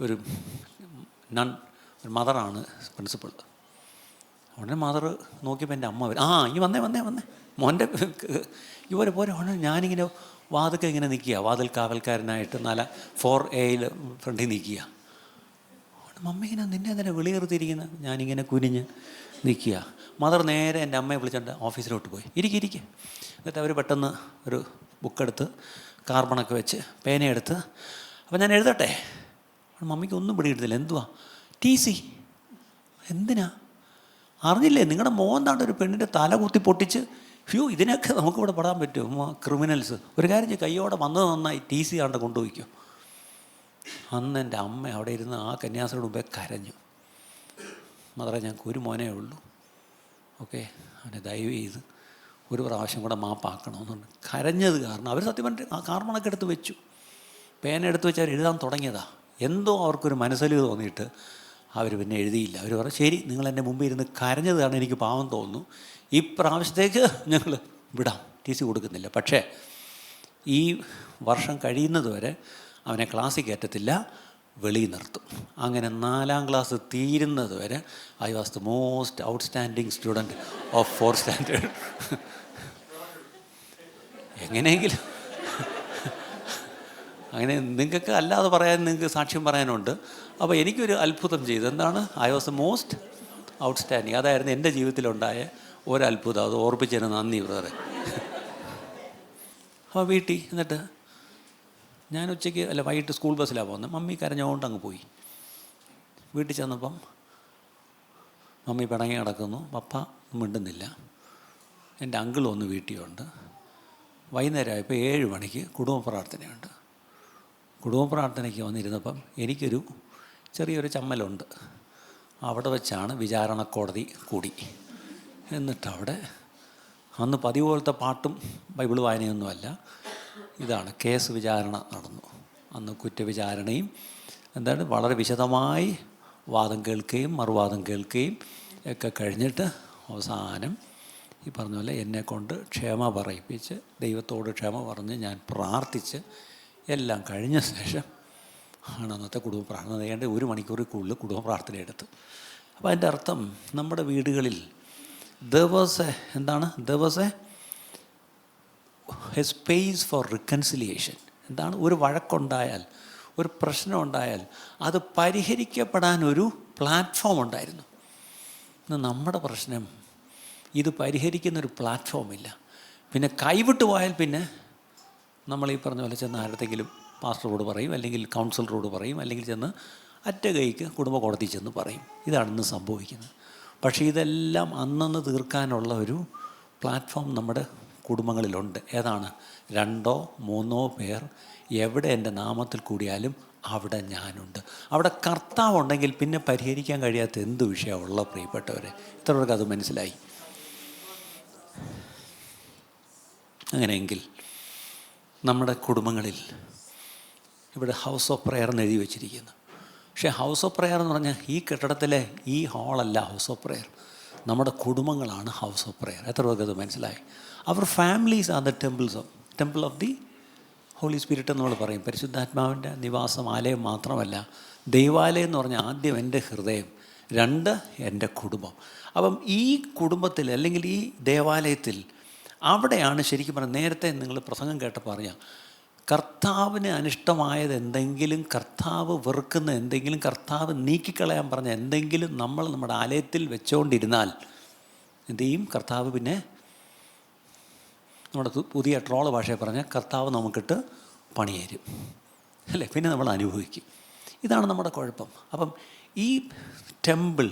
ഒരു മദറാണ് പ്രിൻസിപ്പൾ. ഉടനെ മദർ നോക്കിയപ്പോൾ എൻ്റെ അമ്മ വരും. ഈ വന്നേ മോൻ്റെ ഇവരെ പോരെ. ഉടനെ ഞാനിങ്ങനെ വാതിൽക്ക് ഇങ്ങനെ നിൽക്കുക, വാതിൽ കാവൽക്കാരനായിട്ട് 4A ഫ്രണ്ടിൽ നിൽക്കുക. മമ്മി ഇങ്ങനെ നിന്നെ എന്തിനാ വിളി നിർത്തിയിരിക്കുന്നത്? ഞാനിങ്ങനെ കുനിഞ്ഞ് നിൽക്കുക. മദർ നേരെ എൻ്റെ അമ്മയെ വിളിച്ചുകൊണ്ട് ഓഫീസിലോട്ട് പോയി. ഇരിക്കുക. എന്നിട്ട് അവർ പെട്ടെന്ന് ഒരു ബുക്കെടുത്ത് കാർബണൊക്കെ വെച്ച് പേനയെടുത്ത്, അപ്പോൾ ഞാൻ എഴുതട്ടെ? മമ്മിക്ക് ഒന്നും പിടികിട്ടില്ല. എന്തുവാ? TC. എന്തിനാ? അറിഞ്ഞില്ലേ നിങ്ങളുടെ മോൻ താണ്ട് ഒരു പെണ്ണിൻ്റെ തല കുത്തി പൊട്ടിച്ച്? ഇതിനൊക്കെ നമുക്കിവിടെ പെടാൻ പറ്റും? ക്രിമിനൽസ്. ഒരു കാര്യം കയ്യോടെ വന്നത് നന്നായി, TC ആണ്ട് കൊണ്ടുപോയിക്കോ. അന്ന് എൻ്റെ അമ്മ അവിടെ ഇരുന്ന് ആ കന്യാസ്ത്രീയുടെ മുമ്പേ കരഞ്ഞു. മദറെ, ഞങ്ങൾക്ക് ഒരു മോനേ ഉള്ളൂ, ഓക്കെ, അവനെ ദയവ് ചെയ്ത് ഒരു പ്രാവശ്യം കൂടെ മാപ്പാക്കണമെന്നുണ്ട്. കരഞ്ഞത് കാരണം അവർ സത്യം പറഞ്ഞിട്ട് ആ കാർബണൊക്കെ എടുത്ത് വെച്ചു, പേന എടുത്ത് വെച്ച് അവർ എഴുതാൻ തുടങ്ങിയതാ. എന്തോ അവർക്കൊരു മനസ്സിൽ തോന്നിയിട്ട് അവർ പിന്നെ എഴുതിയില്ല. അവർ പറഞ്ഞു, ശരി, നിങ്ങൾ എൻ്റെ മുമ്പിൽ ഇരുന്ന് കരഞ്ഞത് കാരണം എനിക്ക് പാവം തോന്നുന്നു, ഈ പ്രാവശ്യത്തേക്ക് ഞങ്ങൾ വിടാം, TC കൊടുക്കുന്നില്ല. പക്ഷേ ഈ വർഷം കഴിയുന്നത് വരെ അവനെ ക്ലാസ്സിൽ കയറ്റത്തില്ല, വെളിയിൽ നിർത്തും. അങ്ങനെ 4ാം ക്ലാസ് തീരുന്നത് വരെ I was the most outstanding student of 4th standard. എങ്ങനെയെങ്കിലും അങ്ങനെ നിങ്ങൾക്ക് അല്ലാതെ പറയാൻ, നിങ്ങൾക്ക് സാക്ഷ്യം പറയാനുണ്ട്. അപ്പോൾ എനിക്കൊരു അത്ഭുതം ചെയ്തു. എന്താണ്? I was the most outstanding. അതായിരുന്നു എൻ്റെ ജീവിതത്തിലുണ്ടായ ഒരത്ഭുതം. അത് ഓർപ്പിച്ചതിന് നന്ദി ബ്രദറെ. അപ്പോൾ വീട്ടിൽ എന്നിട്ട് ഞാൻ ഉച്ചയ്ക്ക് വൈകിട്ട് സ്കൂൾ ബസ്സിലാണ് പോകുന്നത്. മമ്മി കരഞ്ഞുകൊണ്ട് അങ്ങ് പോയി. വീട്ടിൽ ചെന്നപ്പം മമ്മി പിണങ്ങി കിടക്കുന്നു, പപ്പ മിണ്ടുന്നില്ല. എൻ്റെ അങ്കിൾ ഒന്ന് വീട്ടിലുണ്ട്. വൈകുന്നേരം ആയപ്പോൾ 7 മണിക്ക് കുടുംബ പ്രാർത്ഥനയുണ്ട്. കുടുംബ പ്രാർത്ഥനയ്ക്ക് വന്നിരുന്നപ്പം എനിക്കൊരു ചെറിയൊരു ചമ്മലുണ്ട്. അവിടെ വെച്ചാണ് വിചാരണ കോടതി കൂടി. എന്നിട്ടവിടെ അന്ന് പതിവ് പോലത്തെ പാട്ടും ബൈബിൾ വായനയൊന്നുമല്ല, ഇതാണ് കേസ് വിചാരണ നടന്നു. അന്ന് കുറ്റവിചാരണയും വളരെ വിശദമായി വാദം കേൾക്കുകയും മറുവാദം കേൾക്കുകയും ഒക്കെ കഴിഞ്ഞിട്ട് അവസാനം ഈ പറഞ്ഞ പോലെ എന്നെക്കൊണ്ട് ക്ഷമ പറയിപ്പിച്ച്, ദൈവത്തോട് ക്ഷമ പറഞ്ഞ് ഞാൻ പ്രാർത്ഥിച്ച് എല്ലാം കഴിഞ്ഞ ശേഷം ആണ് അന്നത്തെ കുടുംബ പ്രാർത്ഥന. വേണ്ട 1 മണിക്കൂറിൽ കൂടുതൽ കുടുംബ പ്രാർത്ഥന എടുത്തു. അപ്പോൾ അതിൻ്റെ അർത്ഥം നമ്മുടെ വീടുകളിൽ there was a space for reconciliation. എന്താണ്? ഒരു വഴക്കുണ്ടായാൽ, ഒരു പ്രശ്നം ഉണ്ടായാൽ അത് പരിഹരിക്കപ്പെടാൻ ഒരു പ്ലാറ്റ്ഫോം ഉണ്ടായിരുന്നു. ഇന്ന് നമ്മുടെ പ്രശ്നം ഇത് പരിഹരിക്കുന്നൊരു പ്ലാറ്റ്ഫോമില്ല. പിന്നെ കൈവിട്ട് പോയാൽ പിന്നെ നമ്മൾ ഈ പറഞ്ഞ പോലെ ചെന്ന് ആരുടെങ്കിലും പാസ്റ്ററോട് പറയും, അല്ലെങ്കിൽ കൗൺസിലറോട് പറയും, അല്ലെങ്കിൽ ചെന്ന് അറ്റ കൈക്ക് കുടുംബ കോടതിയിൽ ചെന്ന് പറയും. ഇതാണ് ഇന്ന് സംഭവിക്കുന്നത്. പക്ഷേ ഇതെല്ലാം അന്നന്ന് തീർക്കാനുള്ള ഒരു പ്ലാറ്റ്ഫോം നമ്മുടെ കുടുംബങ്ങളിലുണ്ട്. ഏതാണ്? 2 or 3 പേർ എവിടെ എൻ്റെ നാമത്തിൽ കൂടിയാലും അവിടെ ഞാനുണ്ട്. അവിടെ കർത്താവ് ഉണ്ടെങ്കിൽ പിന്നെ പരിഹരിക്കാൻ കഴിയാത്ത എന്ത് വിഷയമുള്ള പ്രിയപ്പെട്ടവരെ, ഇത്രയൊക്കെ അത് മനസ്സിലായി. അങ്ങനെയെങ്കിൽ നമ്മുടെ കുടുംബങ്ങളിൽ ഇവിടെ ഹൗസ് ഓഫ് പ്രെയർ എന്ന് എഴുതി വെച്ചിരിക്കുന്നു. പക്ഷേ ഹൗസ് ഓഫ് പ്രെയർ എന്ന് പറഞ്ഞാൽ ഈ കെട്ടിടത്തിലെ ഈ ഹാളല്ല ഹൗസ് ഓഫ് പ്രെയർ. നമ്മുടെ കുടുംബങ്ങളാണ് ഹൗസ് ഓഫ് പ്രെയർ. എത്ര പേർക്ക് അത് മനസ്സിലായി? അവർ families are the temple of the Holy Spirit എന്ന് നമ്മൾ പറയും. പരിശുദ്ധാത്മാവിൻ്റെ നിവാസം, ആലയം മാത്രമല്ല, ദൈവാലയം എന്ന് പറഞ്ഞാൽ ആദ്യം എൻ്റെ ഹൃദയം, 2 എൻ്റെ കുടുംബം. അപ്പം ഈ കുടുംബത്തിൽ അല്ലെങ്കിൽ ഈ ദേവാലയത്തിൽ അവിടെയാണ് ശരിക്കും പറഞ്ഞാൽ നേരത്തെ നിങ്ങൾ പ്രസംഗം കേട്ടപ്പോൾ അറിയാം, കർത്താവിന് അനിഷ്ടമായത് എന്തെങ്കിലും, കർത്താവ് വെറുക്കുന്ന എന്തെങ്കിലും, കർത്താവ് നീക്കിക്കളയാൻ പറഞ്ഞ എന്തെങ്കിലും നമ്മൾ നമ്മുടെ ആലയത്തിൽ വെച്ചുകൊണ്ടിരുന്നാൽ എന്തു ചെയ്യും? കർത്താവ് പിന്നെ നമ്മുടെ പുതിയ ട്രോള് ഭാഷയെ പറഞ്ഞാൽ കർത്താവ് നമുക്കിട്ട് പണിയേരും അല്ലേ, പിന്നെ നമ്മൾ അനുഭവിക്കും. ഇതാണ് നമ്മുടെ കുഴപ്പം. അപ്പം ഈ ടെമ്പിൾ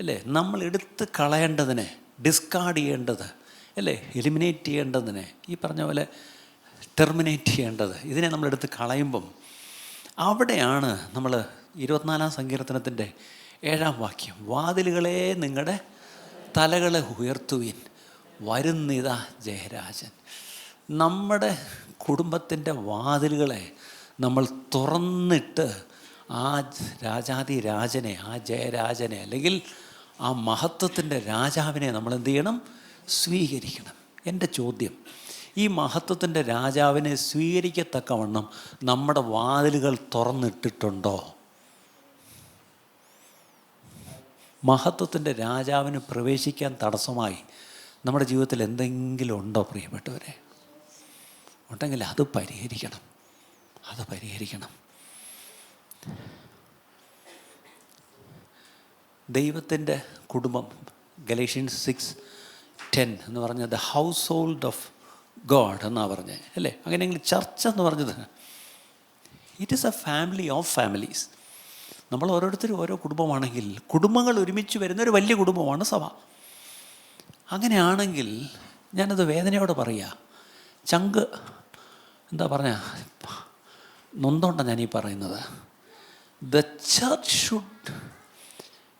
അല്ലേ നമ്മൾ എടുത്ത് കളയേണ്ടതിനെ, ഡിസ്കാർഡ് ചെയ്യേണ്ടത് അല്ലേ, എലിമിനേറ്റ് ചെയ്യേണ്ടതിനെ, ഈ പറഞ്ഞ പോലെ ടെർമിനേറ്റ് ചെയ്യേണ്ടത്, ഇതിനെ നമ്മളെടുത്ത് കളയുമ്പം അവിടെയാണ് നമ്മൾ 24-ാം സങ്കീർത്തനത്തിൻ്റെ 7-ാം വാക്യം, വാതിലുകളെ നിങ്ങളുടെ തലകളെ ഉയർത്തുവിൻ, വരുന്നിതാ ജയരാജൻ. നമ്മുടെ കുടുംബത്തിൻ്റെ വാതിലുകളെ നമ്മൾ തുറന്നിട്ട് ആ രാജാതി രാജനെ, ആ ജയരാജനെ, അല്ലെങ്കിൽ ആ മഹത്വത്തിൻ്റെ രാജാവിനെ നമ്മൾ എന്ത് ചെയ്യണം? സ്വീകരിക്കണം. എൻ്റെ ചോദ്യം, ഈ മഹത്വത്തിൻ്റെ രാജാവിനെ സ്വീകരിക്കത്തക്കവണ്ണം നമ്മുടെ വാതിലുകൾ തുറന്നിട്ടിട്ടുണ്ടോ? മഹത്വത്തിൻ്റെ രാജാവിന് പ്രവേശിക്കാൻ തടസ്സമായി നമ്മുടെ ജീവിതത്തിൽ എന്തെങ്കിലും ഉണ്ടോ പ്രിയപ്പെട്ടവരെ? ഉണ്ടെങ്കിൽ അത് പരിഹരിക്കണം, അത് പരിഹരിക്കണം. ദൈവത്തിൻ്റെ കുടുംബം, ഗലേഷ്യൻസ് 6:10 എന്ന് പറഞ്ഞ the house hold of God എന്നാണ് പറഞ്ഞത് അല്ലേ. അങ്ങനെയെങ്കിൽ ചർച്ച എന്ന് പറഞ്ഞത് it is A family of families. നമ്മൾ ഓരോരുത്തരും ഓരോ കുടുംബമാണെങ്കിൽ കുടുംബങ്ങൾ ഒരുമിച്ച് വരുന്ന ഒരു വലിയ കുടുംബമാണ് സഭ. അങ്ങനെയാണെങ്കിൽ ഞാനത് വേദനയോടെ പറയുക, ചങ്ക് എന്താ പറഞ്ഞ നൊന്തോണ്ട ഞാനീ പറയുന്നത്. The church should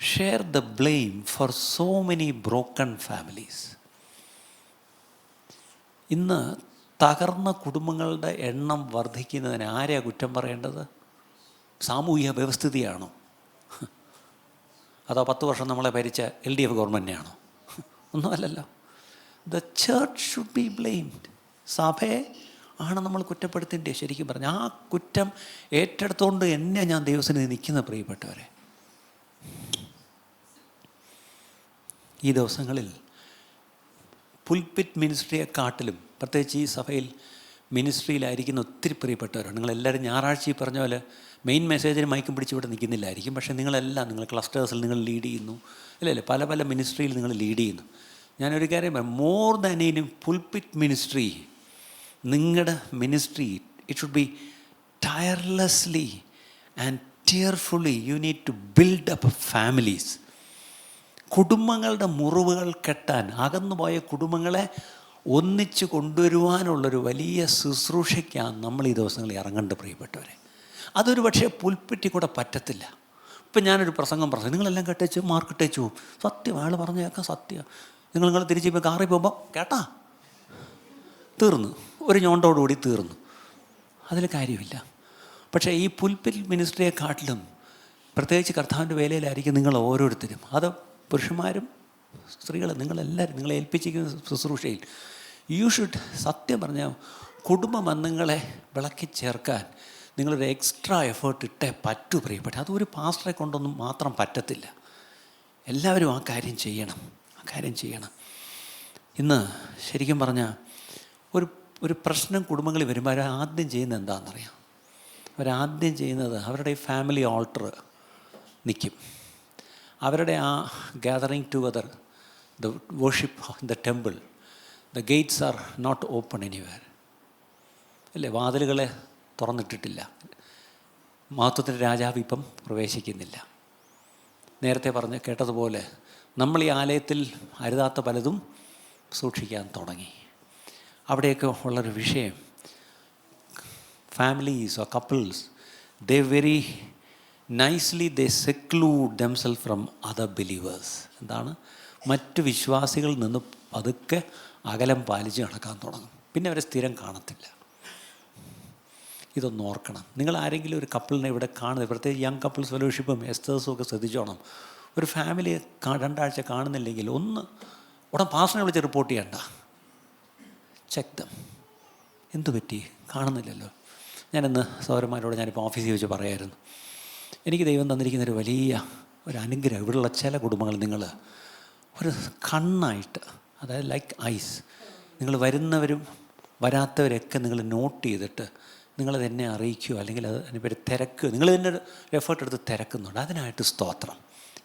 share the blame four so many broken families. ഇന്ന് തകർന്ന കുടുംബങ്ങളുടെ എണ്ണം വർദ്ധിക്കുന്നതിന് ആരെയാണ് കുറ്റം പറയേണ്ടത്? സാമൂഹിക വ്യവസ്ഥിതിയാണോ? അതോ 10 വർഷം നമ്മളെ ഭരിച്ച LDF ഗവൺമെൻറ്റിനെയാണോ? ഒന്നുമല്ലല്ലോ. The church should be blamed. സഭയെ ആണ് നമ്മൾ കുറ്റപ്പെടുത്തേണ്ടത്. ശരിക്കും പറഞ്ഞാൽ ആ കുറ്റം ഏറ്റെടുത്തുകൊണ്ട് എന്നെ ഞാൻ ദൈവത്തിന് നിൽക്കുന്ന പ്രിയപ്പെട്ടവരെ. ഈ ദിവസങ്ങളിൽ പുൽപിറ്റ് മിനിസ്ട്രിയെക്കാട്ടിലും പ്രത്യേകിച്ച് ഈ സഭയിൽ മിനിസ്ട്രിയിലായിരിക്കുന്ന ഒത്തിരി പ്രിയപ്പെട്ടവരാണ്. നിങ്ങളെല്ലാവരും ഞായറാഴ്ച ഈ പറഞ്ഞ പോലെ മെയിൻ മെസ്സേജിന് മയക്കും പിടിച്ച് ഇവിടെ നിൽക്കുന്നില്ലായിരിക്കും. പക്ഷേ നിങ്ങളെല്ലാം നിങ്ങൾ ക്ലസ്റ്റേഴ്സിൽ നിങ്ങൾ ലീഡ് ചെയ്യുന്നു അല്ലേ, പല പല മിനിസ്ട്രിയിൽ നിങ്ങൾ ലീഡ് ചെയ്യുന്നു. ഞാനൊരു കാര്യം പറയാം, more than any pulpit ministry, നിങ്ങളുടെ ministry it should be tirelessly and tearfully you need to build up families. കുടുംബങ്ങളുടെ മുറിവുകൾ കെട്ടാൻ, അകന്നുപോയ കുടുംബങ്ങളെ ഒന്നിച്ച് കൊണ്ടുവരുവാനുള്ളൊരു വലിയ ശുശ്രൂഷയ്ക്കാണ് നമ്മൾ ഈ ദിവസങ്ങളിൽ ഇറങ്ങേണ്ട പ്രിയപ്പെട്ടവരെ. അതൊരു പക്ഷേ പുൽപ്പിറ്റിൽ കൂടെ പറ്റത്തില്ല. ഇപ്പം ഞാനൊരു പ്രസംഗം പറഞ്ഞു, നിങ്ങളെല്ലാം കെട്ടേച്ചു മാർക്കിട്ടേച്ചു പോകും. സത്യം, ആൾ പറഞ്ഞു കേൾക്കാം, സത്യം. നിങ്ങൾ തിരിച്ച് ഇപ്പോൾ കാറിൽ പോകുമ്പോൾ കേട്ടാ തീർന്നു, ഒരു ഞോണ്ടോടുകൂടി തീർന്നു, അതിൽ കാര്യമില്ല. പക്ഷേ ഈ പുൽപ്പിറ്റ് മിനിസ്ട്രിയെക്കാട്ടിലും പ്രത്യേകിച്ച് കർത്താവിൻ്റെ വേലയിലായിരിക്കും നിങ്ങൾ ഓരോരുത്തരും. അത് പുരുഷന്മാരും സ്ത്രീകളും നിങ്ങളെല്ലാവരും നിങ്ങളെ ഏൽപ്പിച്ചിരിക്കുന്ന ശുശ്രൂഷയിൽ യു ഷുഡ്, സത്യം പറഞ്ഞാൽ കുടുംബ ബന്ധങ്ങളെ വിളക്കി ചേർക്കാൻ നിങ്ങളൊരു എക്സ്ട്രാ എഫേർട്ട് ഇട്ടേ പറ്റൂ പ്രിയപ്പെട്ട. അതൊരു പാസ്റ്ററെ കൊണ്ടൊന്നും മാത്രം പറ്റത്തില്ല. എല്ലാവരും ആ കാര്യം ചെയ്യണം, ആ കാര്യം ചെയ്യണം. ഇന്ന് ശരിക്കും പറഞ്ഞാൽ ഒരു പ്രശ്നം കുടുംബങ്ങളിൽ വരുമ്പോൾ അവർ ആദ്യം ചെയ്യുന്നത് എന്താണെന്നറിയാം? അവരാദ്യം ചെയ്യുന്നത് അവരുടെ ഈ ഫാമിലി ഓൾട്ടർ നിൽക്കും. അവരുടെ ആ gathering together, the worship in the temple, the gates are not open anywhere അല്ലേ, വാതിലുകളെ തുറന്നിട്ടിട്ടില്ല. മഹത്വത്തിൻ്റെ രാജാവ് ഇപ്പം പ്രവേശിക്കുന്നില്ല. നേരത്തെ കേട്ടതുപോലെ നമ്മൾ ഈ ആലയത്തിൽ അരുതാത്ത പലതും സൂക്ഷിക്കാൻ തുടങ്ങി. അവിടെയൊക്കെ ഉള്ളൊരു വിഷയം, families or couples, they very nicely they seclude themselves from other believers. എന്താണ്? മറ്റു വിശ്വാസികളിൽ നിന്ന് പതുക്കെ അകലം പാലിച്ച് നടക്കാൻ തുടങ്ങും. പിന്നെ അവരെ സ്ഥിരം കാണത്തില്ല. ഇതൊന്ന് ഓർക്കണം. നിങ്ങൾ ആരെങ്കിലും ഒരു കപ്പിളിനെ ഇവിടെ കാണുന്നത്, പ്രത്യേകിച്ച് യങ് കപ്പിൾസ് ഫെലോഷിപ്പും എസ്റ്റേഴ്സും ഒക്കെ ശ്രദ്ധിച്ചോണം. ഒരു ഫാമിലിയെ 2 ആഴ്ച കാണുന്നില്ലെങ്കിൽ ഉടൻ പാസ്റ്ററിനെ വിളിച്ച് റിപ്പോർട്ട് ചെയ്യണ്ട. ചെക്ക് ദം. എന്തു പറ്റി? കാണുന്നില്ലല്ലോ. ഞാനിന്ന് സഹോദരന്മാരോട് ഞാനിപ്പോൾ ഓഫീസിൽ വെച്ച് പറയായിരുന്നു, എനിക്ക് ദൈവം തന്നിരിക്കുന്നൊരു വലിയ ഒരു അനുഗ്രഹം. ഇവിടെയുള്ള ചില കുടുംബങ്ങൾ നിങ്ങൾ ഒരു കണ്ണായിട്ട്, അതായത് ലൈക്ക് ഐസ്, നിങ്ങൾ വരുന്നവരും വരാത്തവരൊക്കെ നിങ്ങൾ നോട്ട് ചെയ്തിട്ട് നിങ്ങളത് എന്നെ അറിയിക്കുകയോ അല്ലെങ്കിൽ അത് അതിനെപ്പറ്റി തിരക്കുകയോ, നിങ്ങൾ തന്നെ ഒരു എഫേർട്ട് എടുത്ത് തിരക്കുന്നുണ്ട്. അതിനായിട്ട് സ്തോത്രം.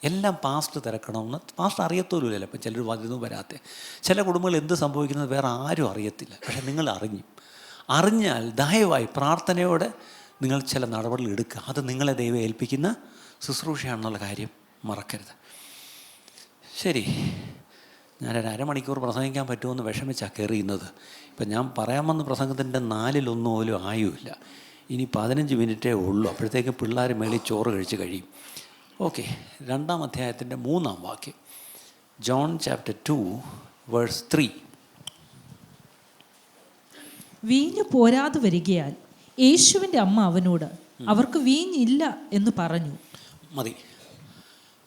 എല്ലാം പാസ്റ്റ് തിരക്കണമെന്ന് പാസ്റ്റ് അറിയത്തോലുമില്ല. ഇപ്പം ചിലർ വരുന്നു വരാത്ത ചില കുടുംബങ്ങൾ എന്ത് സംഭവിക്കുന്നത് വേറെ ആരും അറിയത്തില്ല. പക്ഷേ നിങ്ങൾ അറിഞ്ഞാൽ ദയവായി പ്രാർത്ഥനയോടെ നിങ്ങൾ ചില നടപടികൾ എടുക്കുക. അത് നിങ്ങളെ ദൈവം ഏൽപ്പിക്കുന്ന ശുശ്രൂഷയാണെന്നുള്ള കാര്യം മറക്കരുത്. ശരി, ഞാനൊരു അരമണിക്കൂർ പ്രസംഗിക്കാൻ പറ്റുമെന്ന് വിഷമിച്ചാണ് കയറിയുന്നത്. ഇപ്പം ഞാൻ പറയാമെന്ന് പ്രസംഗത്തിൻ്റെ 1/4 പോലും ആയുമില്ല. ഇനി 15 മിനിറ്റേ ഉള്ളൂ. അപ്പോഴത്തേക്ക് പിള്ളേർ മേളിൽ ചോറ് കഴിച്ച് കഴിയും. ഓക്കെ, 2-ാം അധ്യായത്തിൻ്റെ 3-ാം വാക്യം, ജോൺ ചാപ്റ്റർ 2 വേഴ്സ് 3. വീഞ്ഞ് പോരാതെ വരികയാൽ യേശുവിൻ്റെ അമ്മ അവനോട്, അവർക്ക് വീഞ്ഞില്ല എന്ന് പറഞ്ഞു. മതി,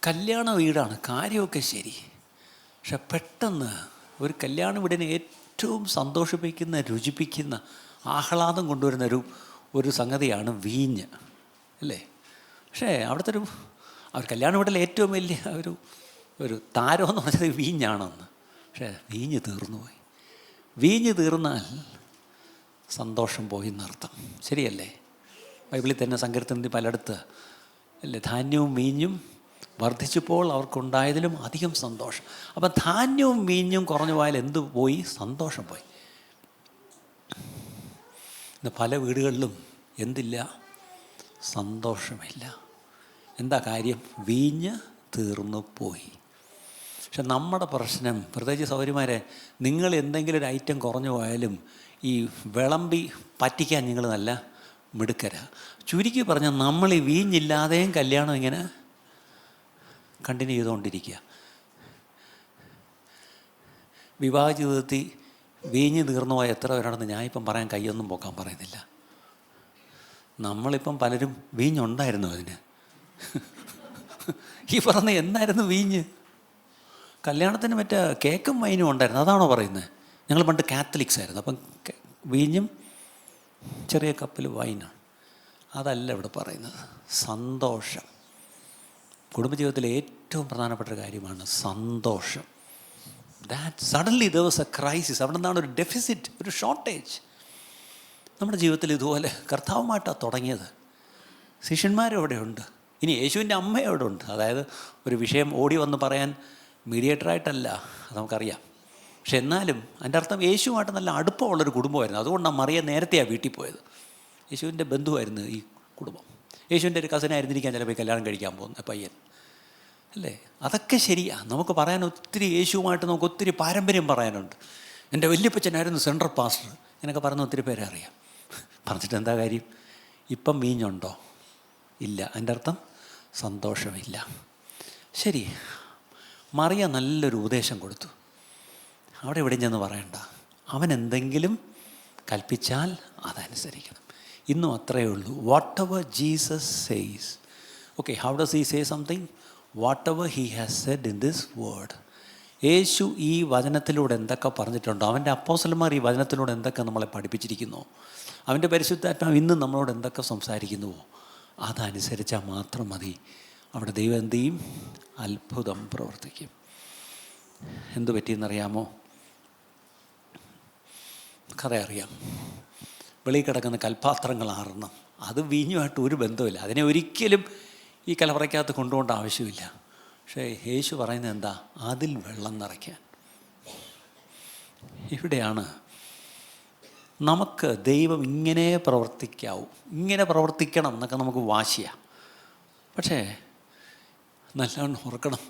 കല്യാണ വീടാണ്, കാര്യമൊക്കെ ശരി. പക്ഷെ പെട്ടെന്ന് ഒരു കല്യാണ വീടിനെ ഏറ്റവും സന്തോഷിപ്പിക്കുന്ന, രുചിപ്പിക്കുന്ന, ആഹ്ലാദം കൊണ്ടുവരുന്ന ഒരു സംഗതിയാണ് വീഞ്ഞ്, അല്ലേ? പക്ഷേ അവിടുത്തെ അവർ കല്യാണ വീട്ടിലെ ഏറ്റവും വലിയ ഒരു താരമെന്ന് പറഞ്ഞത് വീഞ്ഞാണെന്ന്. പക്ഷേ വീഞ്ഞ് തീർന്നുപോയി. വീഞ്ഞ് തീർന്നാൽ സന്തോഷം പോയി എന്നർത്ഥം, ശരിയല്ലേ? ബൈബിളിൽ തന്നെ സങ്കീർത്തനത്തിൽ പലയിടത്ത് അല്ലേ, ധാന്യവും വീഞ്ഞും വർദ്ധിച്ചപ്പോൾ അവർക്കുണ്ടായതിലും അധികം സന്തോഷം. അപ്പം ധാന്യവും വീഞ്ഞും കുറഞ്ഞു പോയാൽ എന്തു പോയി? സന്തോഷം പോയി. ഇന്ന് പല വീടുകളിലും എന്തില്ല? സന്തോഷമില്ല. എന്താ കാര്യം? വീഞ്ഞ് തീർന്നു പോയി. പക്ഷെ നമ്മുടെ പ്രശ്നം, പ്രത്യേകിച്ച് സൗകര്യമാരെ, നിങ്ങൾ എന്തെങ്കിലും ഒരു ഐറ്റം കുറഞ്ഞു പോയാലും ഈ വിളമ്പി പറ്റിക്കാൻ നിങ്ങൾ നല്ല മിടുക്കരാ. ചുരുക്കി പറഞ്ഞാൽ നമ്മൾ ഈ വീഞ്ഞില്ലാതെയും കല്യാണം ഇങ്ങനെ കണ്ടിന്യൂ ചെയ്തുകൊണ്ടിരിക്കുക. വിവാഹ ജീവിതത്തിൽ വീഞ്ഞ് തീർന്നു പോയ എത്ര പേരാണെന്ന് ഞാനിപ്പം പറയാൻ കൈയൊന്നും പോക്കാൻ പറയുന്നില്ല. നമ്മളിപ്പം പലരും വീഞ്ഞുണ്ടായിരുന്നു അതിന്. ഈ പറഞ്ഞ എന്തായിരുന്നു വീഞ്ഞ്? കല്യാണത്തിന് മറ്റേ കേക്കും വൈനും ഉണ്ടായിരുന്നു, അതാണോ പറയുന്നത്? ഞങ്ങൾ പണ്ട് കാത്തലിക്സ് ആയിരുന്നു. അപ്പം വീഞ്ഞും ചെറിയ കപ്പിൽ വൈനാണ്. അതല്ല ഇവിടെ പറയുന്നത്. സന്തോഷം. കുടുംബജീവിതത്തിലെ ഏറ്റവും പ്രധാനപ്പെട്ട ഒരു കാര്യമാണ് സന്തോഷം. That suddenly there was a crisis. അവിടെ നിന്നാണ് ഒരു ഡെഫിസിറ്റ്, ഒരു ഷോർട്ടേജ്. നമ്മുടെ ജീവിതത്തിൽ ഇതുപോലെ കർത്താവുമായിട്ടാണ് തുടങ്ങിയത്. ശിഷ്യന്മാരും അവിടെ ഉണ്ട്, ഇനി യേശുവിൻ്റെ അമ്മ അവിടെ ഉണ്ട്. അതായത് ഒരു വിഷയം ഓടി വന്ന് പറയാൻ മീഡിയേറ്ററായിട്ടല്ല, അത് നമുക്കറിയാം. പക്ഷെ എന്നാലും അതിൻ്റെ അർത്ഥം യേശുവായിട്ട് നല്ല അടുപ്പമുള്ളൊരു കുടുംബമായിരുന്നു. അതുകൊണ്ടാണ് മറിയ നേരത്തെയാണ് വീട്ടിൽ പോയത്. യേശുവിൻ്റെ ബന്ധുവായിരുന്നു ഈ കുടുംബം. യേശുവിൻ്റെ ഒരു കസിനായിരുന്നിരിക്കാൻ ചിലപ്പോൾ കല്യാണം കഴിക്കാൻ പോകുന്ന പയ്യൻ, അല്ലേ? അതൊക്കെ ശരിയാണ്. നമുക്ക് പറയാൻ ഒത്തിരി, യേശുവുമായിട്ട് നമുക്ക് ഒത്തിരി പാരമ്പര്യം പറയാനുണ്ട്. എൻ്റെ വല്യപ്പച്ചനായിരുന്നു സെൻട്രൽ പാസ്റ്റർ, എന്നൊക്കെ പറയുന്ന ഒത്തിരി പേരെ അറിയാം. പറഞ്ഞിട്ട് എന്താ കാര്യം? ഇപ്പം വീഞ്ഞുണ്ടോ? ഇല്ല. അതിൻ്റെ അർത്ഥം സന്തോഷമില്ല. ശരി, മറിയ നല്ലൊരു ഉപദേശം കൊടുത്തു. അവിടെ എവിടെയും ചെന്ന് പറയണ്ട, അവൻ എന്തെങ്കിലും കൽപ്പിച്ചാൽ അതനുസരിക്കണം. ഇന്നും അത്രയേ ഉള്ളൂ. Whatever Jesus says, okay, how does he say something? Whatever he has said in this word. യേശു ഈ വചനത്തിലൂടെ എന്തൊക്കെ പറഞ്ഞിട്ടുണ്ടോ, അവൻ്റെ അപ്പോസ്തലന്മാർ ഈ വചനത്തിലൂടെ എന്തൊക്കെ നമ്മളെ പഠിപ്പിച്ചിരിക്കുന്നു, അവൻ്റെ പരിശുദ്ധാത്മാവ് ഇന്ന് നമ്മളോട് എന്തൊക്കെ സംസാരിക്കുന്നുവോ, അതനുസരിച്ചാൽ മാത്രം മതി. അവിടെ ദൈവം എന്ത് ചെയ്യും? അത്ഭുതം പ്രവർത്തിക്കും. എന്തു പറ്റിയെന്നറിയാമോ? കഥ അറിയാം. വെളിയിൽ കിടക്കുന്ന കൽപ്പാത്രങ്ങൾ 6 അത് വീഞ്ഞുമായിട്ട് ഒരു ബന്ധമില്ല. അതിനെ ഒരിക്കലും ഈ കലവറയ്ക്കകത്ത് കൊണ്ടുപോകേണ്ട ആവശ്യമില്ല. പക്ഷേ യേശു പറയുന്നത് എന്താ? അതിൽ വെള്ളം നിറയ്ക്കാൻ. ഇവിടെയാണ് നമുക്ക് ദൈവം ഇങ്ങനെ പ്രവർത്തിക്കാവും, ഇങ്ങനെ പ്രവർത്തിക്കണം എന്നൊക്കെ നമുക്ക് വാശിയാണ്. പക്ഷേ നല്ലവണ്ണം ഓർക്കണം,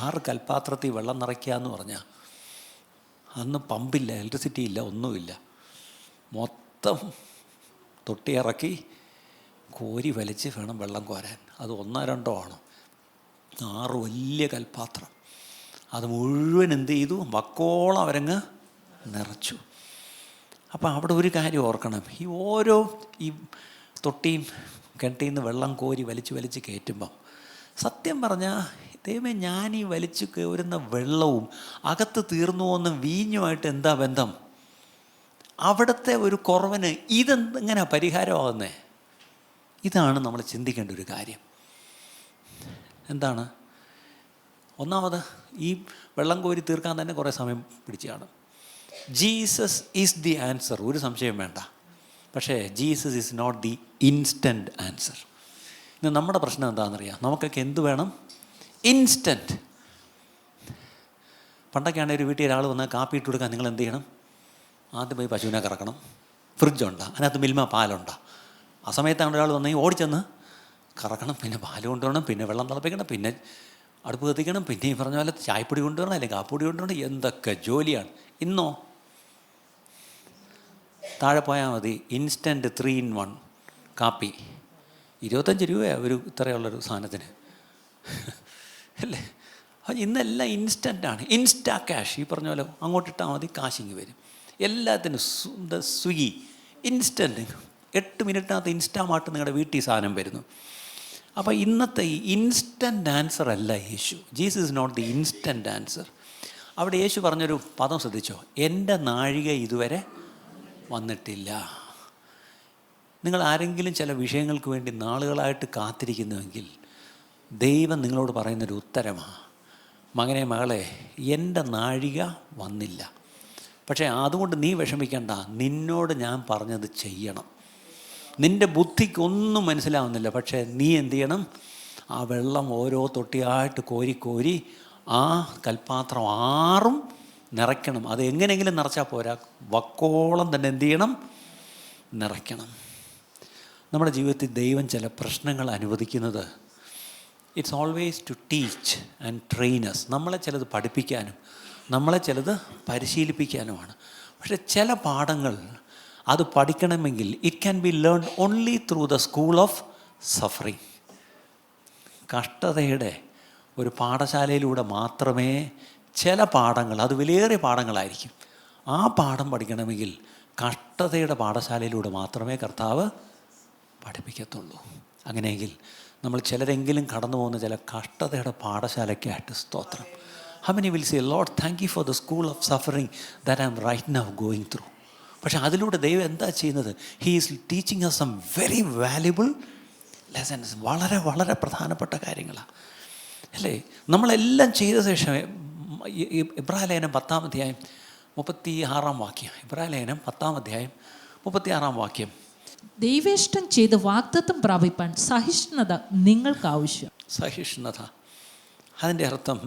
6 കൽപ്പാത്രത്തിൽ വെള്ളം നിറയ്ക്കുക എന്ന് പറഞ്ഞാൽ അന്ന് പമ്പില്ല, ഇലക്ട്രിസിറ്റി ഇല്ല, ഒന്നുമില്ല. മൊത്തം തൊട്ടിയിറക്കി കോരി വലിച്ച് വേണം വെള്ളം കോരാൻ. അത് 1-2 ആണ്. 6 വലിയ കൽപ്പാത്രം. അത് മുഴുവൻ എന്ത് ചെയ്തു? വക്കോളം അവരങ്ങ് നിറച്ചു. അപ്പം അവിടെ ഒരു കാര്യം ഓർക്കണം, ഈ ഓരോ ഈ തൊട്ടിയും കിണറ്റിൽ നിന്ന് വെള്ളം കോരി വലിച്ച് കയറ്റുമ്പം സത്യം പറഞ്ഞാൽ ദൈവമേ, ഞാൻ ഈ വലിച്ചു കയറുന്ന വെള്ളവും അകത്ത് തീർന്നു പോകുന്ന വീഞ്ഞുമായിട്ട് എന്താ ബന്ധം? അവിടുത്തെ ഒരു കുറവിന് ഇതെങ്ങനെ പരിഹാരമാകുന്നേ? ഇതാണ് നമ്മൾ ചിന്തിക്കേണ്ട ഒരു കാര്യം. എന്താണ്? ഒന്നാമത് ഈ വെള്ളം കോരി തീർക്കാൻ തന്നെ കുറേ സമയം പിടിച്ച് കാണും. ജീസസ് ഈസ് ദി ആൻസർ, ഒരു സംശയം വേണ്ട. പക്ഷേ Jesus is not the instant answer. ഇന്ന് നമ്മുടെ പ്രശ്നം എന്താണെന്നറിയാം, നമുക്കൊക്കെ എന്ത് വേണം? ഇൻസ്റ്റൻറ്റ്. പണ്ടൊക്കെയാണെങ്കിൽ ഒരു വീട്ടിൽ ഒരാൾ വന്നാൽ കാപ്പി ഇട്ട് കൊടുക്കാൻ നിങ്ങൾ എന്ത് ചെയ്യണം? ആദ്യം പോയി പശുവിനെ കറക്കണം. ഫ്രിഡ്ജുണ്ടോ? അതിനകത്ത് മിൽമ പാലുണ്ടോ? ആ സമയത്താണ് ഒരാൾ വന്നെങ്കിൽ ഓടിച്ചെന്ന് കറക്കണം, പിന്നെ പാല് കൊണ്ടുവരണം, പിന്നെ വെള്ളം തിളപ്പിക്കണം, പിന്നെ അടുപ്പ് കത്തിക്കണം, പിന്നെ ഈ പറഞ്ഞ പോലെ ചായപ്പൊടി കൊണ്ടുവരണം, അല്ലെങ്കിൽ കാപ്പൊടി കൊണ്ടുവരണം. എന്തൊക്കെ ജോലിയാണ്. ഇന്നോ താഴെ പോയാൽ മതി, ഇൻസ്റ്റൻറ്റ് 3 in 1 കാപ്പി. 25 രൂപയാണ് ഒരു ഇത്രയുള്ളൊരു സാധനത്തിന്, അല്ലേ? അപ്പം ഇന്നെല്ലാം ഇൻസ്റ്റൻ്റാണ്. Insta cash. ഈ പറഞ്ഞ പോലെ അങ്ങോട്ടിട്ടാൽ മതി, കാശിങ് വരും. എല്ലാത്തിനും സ്വിഗ്ഗി ഇൻസ്റ്റൻറ്റ്. 8 മിനിറ്റിനകത്ത് ഇൻസ്റ്റാമാർട്ട് നിങ്ങളുടെ വീട്ടിൽ സാധനം വരുന്നു. അപ്പോൾ ഇന്നത്തെ ഈ ഇൻസ്റ്റൻ്റ് ആൻസർ അല്ല യേശു. Jesus is not the instant answer. അവിടെ യേശു പറഞ്ഞൊരു പദം ശ്രദ്ധിച്ചോ? എൻ്റെ നാഴിക ഇതുവരെ വന്നിട്ടില്ല. നിങ്ങൾ ആരെങ്കിലും ചില വിഷയങ്ങൾക്ക് വേണ്ടി നാളുകളായിട്ട് കാത്തിരിക്കുന്നുവെങ്കിൽ ദൈവം നിങ്ങളോട് പറയുന്നൊരു ഉത്തരമാണ്, മകനെ മകളെ, എൻ്റെ നാഴിക വന്നില്ല. പക്ഷേ അതുകൊണ്ട് നീ വിഷമിക്കേണ്ട, നിന്നോട് ഞാൻ പറഞ്ഞത് ചെയ്യണം. നിൻ്റെ ബുദ്ധിക്കൊന്നും മനസ്സിലാവുന്നില്ല, പക്ഷേ നീ എന്ത് ചെയ്യണം? ആ വെള്ളം ഓരോ തൊട്ടിയായിട്ട് കോരി കോരി ആ കൽപ്പാത്രം 6ഉം നിറയ്ക്കണം. അത് എങ്ങനെയെങ്കിലും നിറച്ചാൽ പോരാ, വക്കോളം തന്നെ എന്ത് ചെയ്യണം? നിറയ്ക്കണം. നമ്മുടെ ജീവിതത്തിൽ ദൈവം ചില പ്രശ്നങ്ങൾ അനുവദിക്കുന്നത് it's always to teach and trains. നമ്മളെ ചിലത് പഠിപ്പിക്കാനും നമ്മളെ ചിലത് പരിശീലിപ്പിക്കാനുമാണ്. പക്ഷെ ചില പാഠങ്ങൾ അത് പഠിക്കണമെങ്കിൽ it can be learn only through the school of suffering. കഷ്ടതയുടെ ഒരു പാഠശാലയിലൂടെ മാത്രമേ ചില പാഠങ്ങൾ, അത് വിലയേറിയ പാഠങ്ങളായിരിക്കും, ആ പാഠം പഠിക്കണമെങ്കിൽ കഷ്ടതയുടെ പാഠശാലയിലൂടെ മാത്രമേ കർത്താവ് പഠിപ്പിക്കത്തുള്ളൂ. അങ്ങനെയെങ്കിൽ നമ്മൾ ചിലരെങ്കിലും കടന്നു പോകുന്ന ചില കഷ്ടതയുടെ പാഠശാലയ്ക്കായിട്ട് സ്തോത്രം. How many will say, Lord, thank you for the school of suffering that I am right now going through? പക്ഷേ അതിലൂടെ ദൈവം എന്താ ചെയ്യുന്നത്? He is teaching us some very valuable lessons. വളരെ വളരെ പ്രധാനപ്പെട്ട കാര്യങ്ങളാണ്, അല്ലേ? നമ്മളെല്ലാം ചെയ്ത ശേഷം ഇബ്രാഹിം ലേഖനം 10-ാം അധ്യായം 36-ാം വാക്യം. ഇബ്രാഹിം ലേഖനം 10-ാം അധ്യായം 36-ാം വാക്യം. ദൈവേഷ്ടം ചെയ്ത് വാഗ്ദത്തം പ്രാപിപ്പാൻ സഹിഷ്ണുത നിങ്ങൾക്ക് ആവശ്യം. സഹിഷ്ണുത, അതിൻ്റെ അർത്ഥം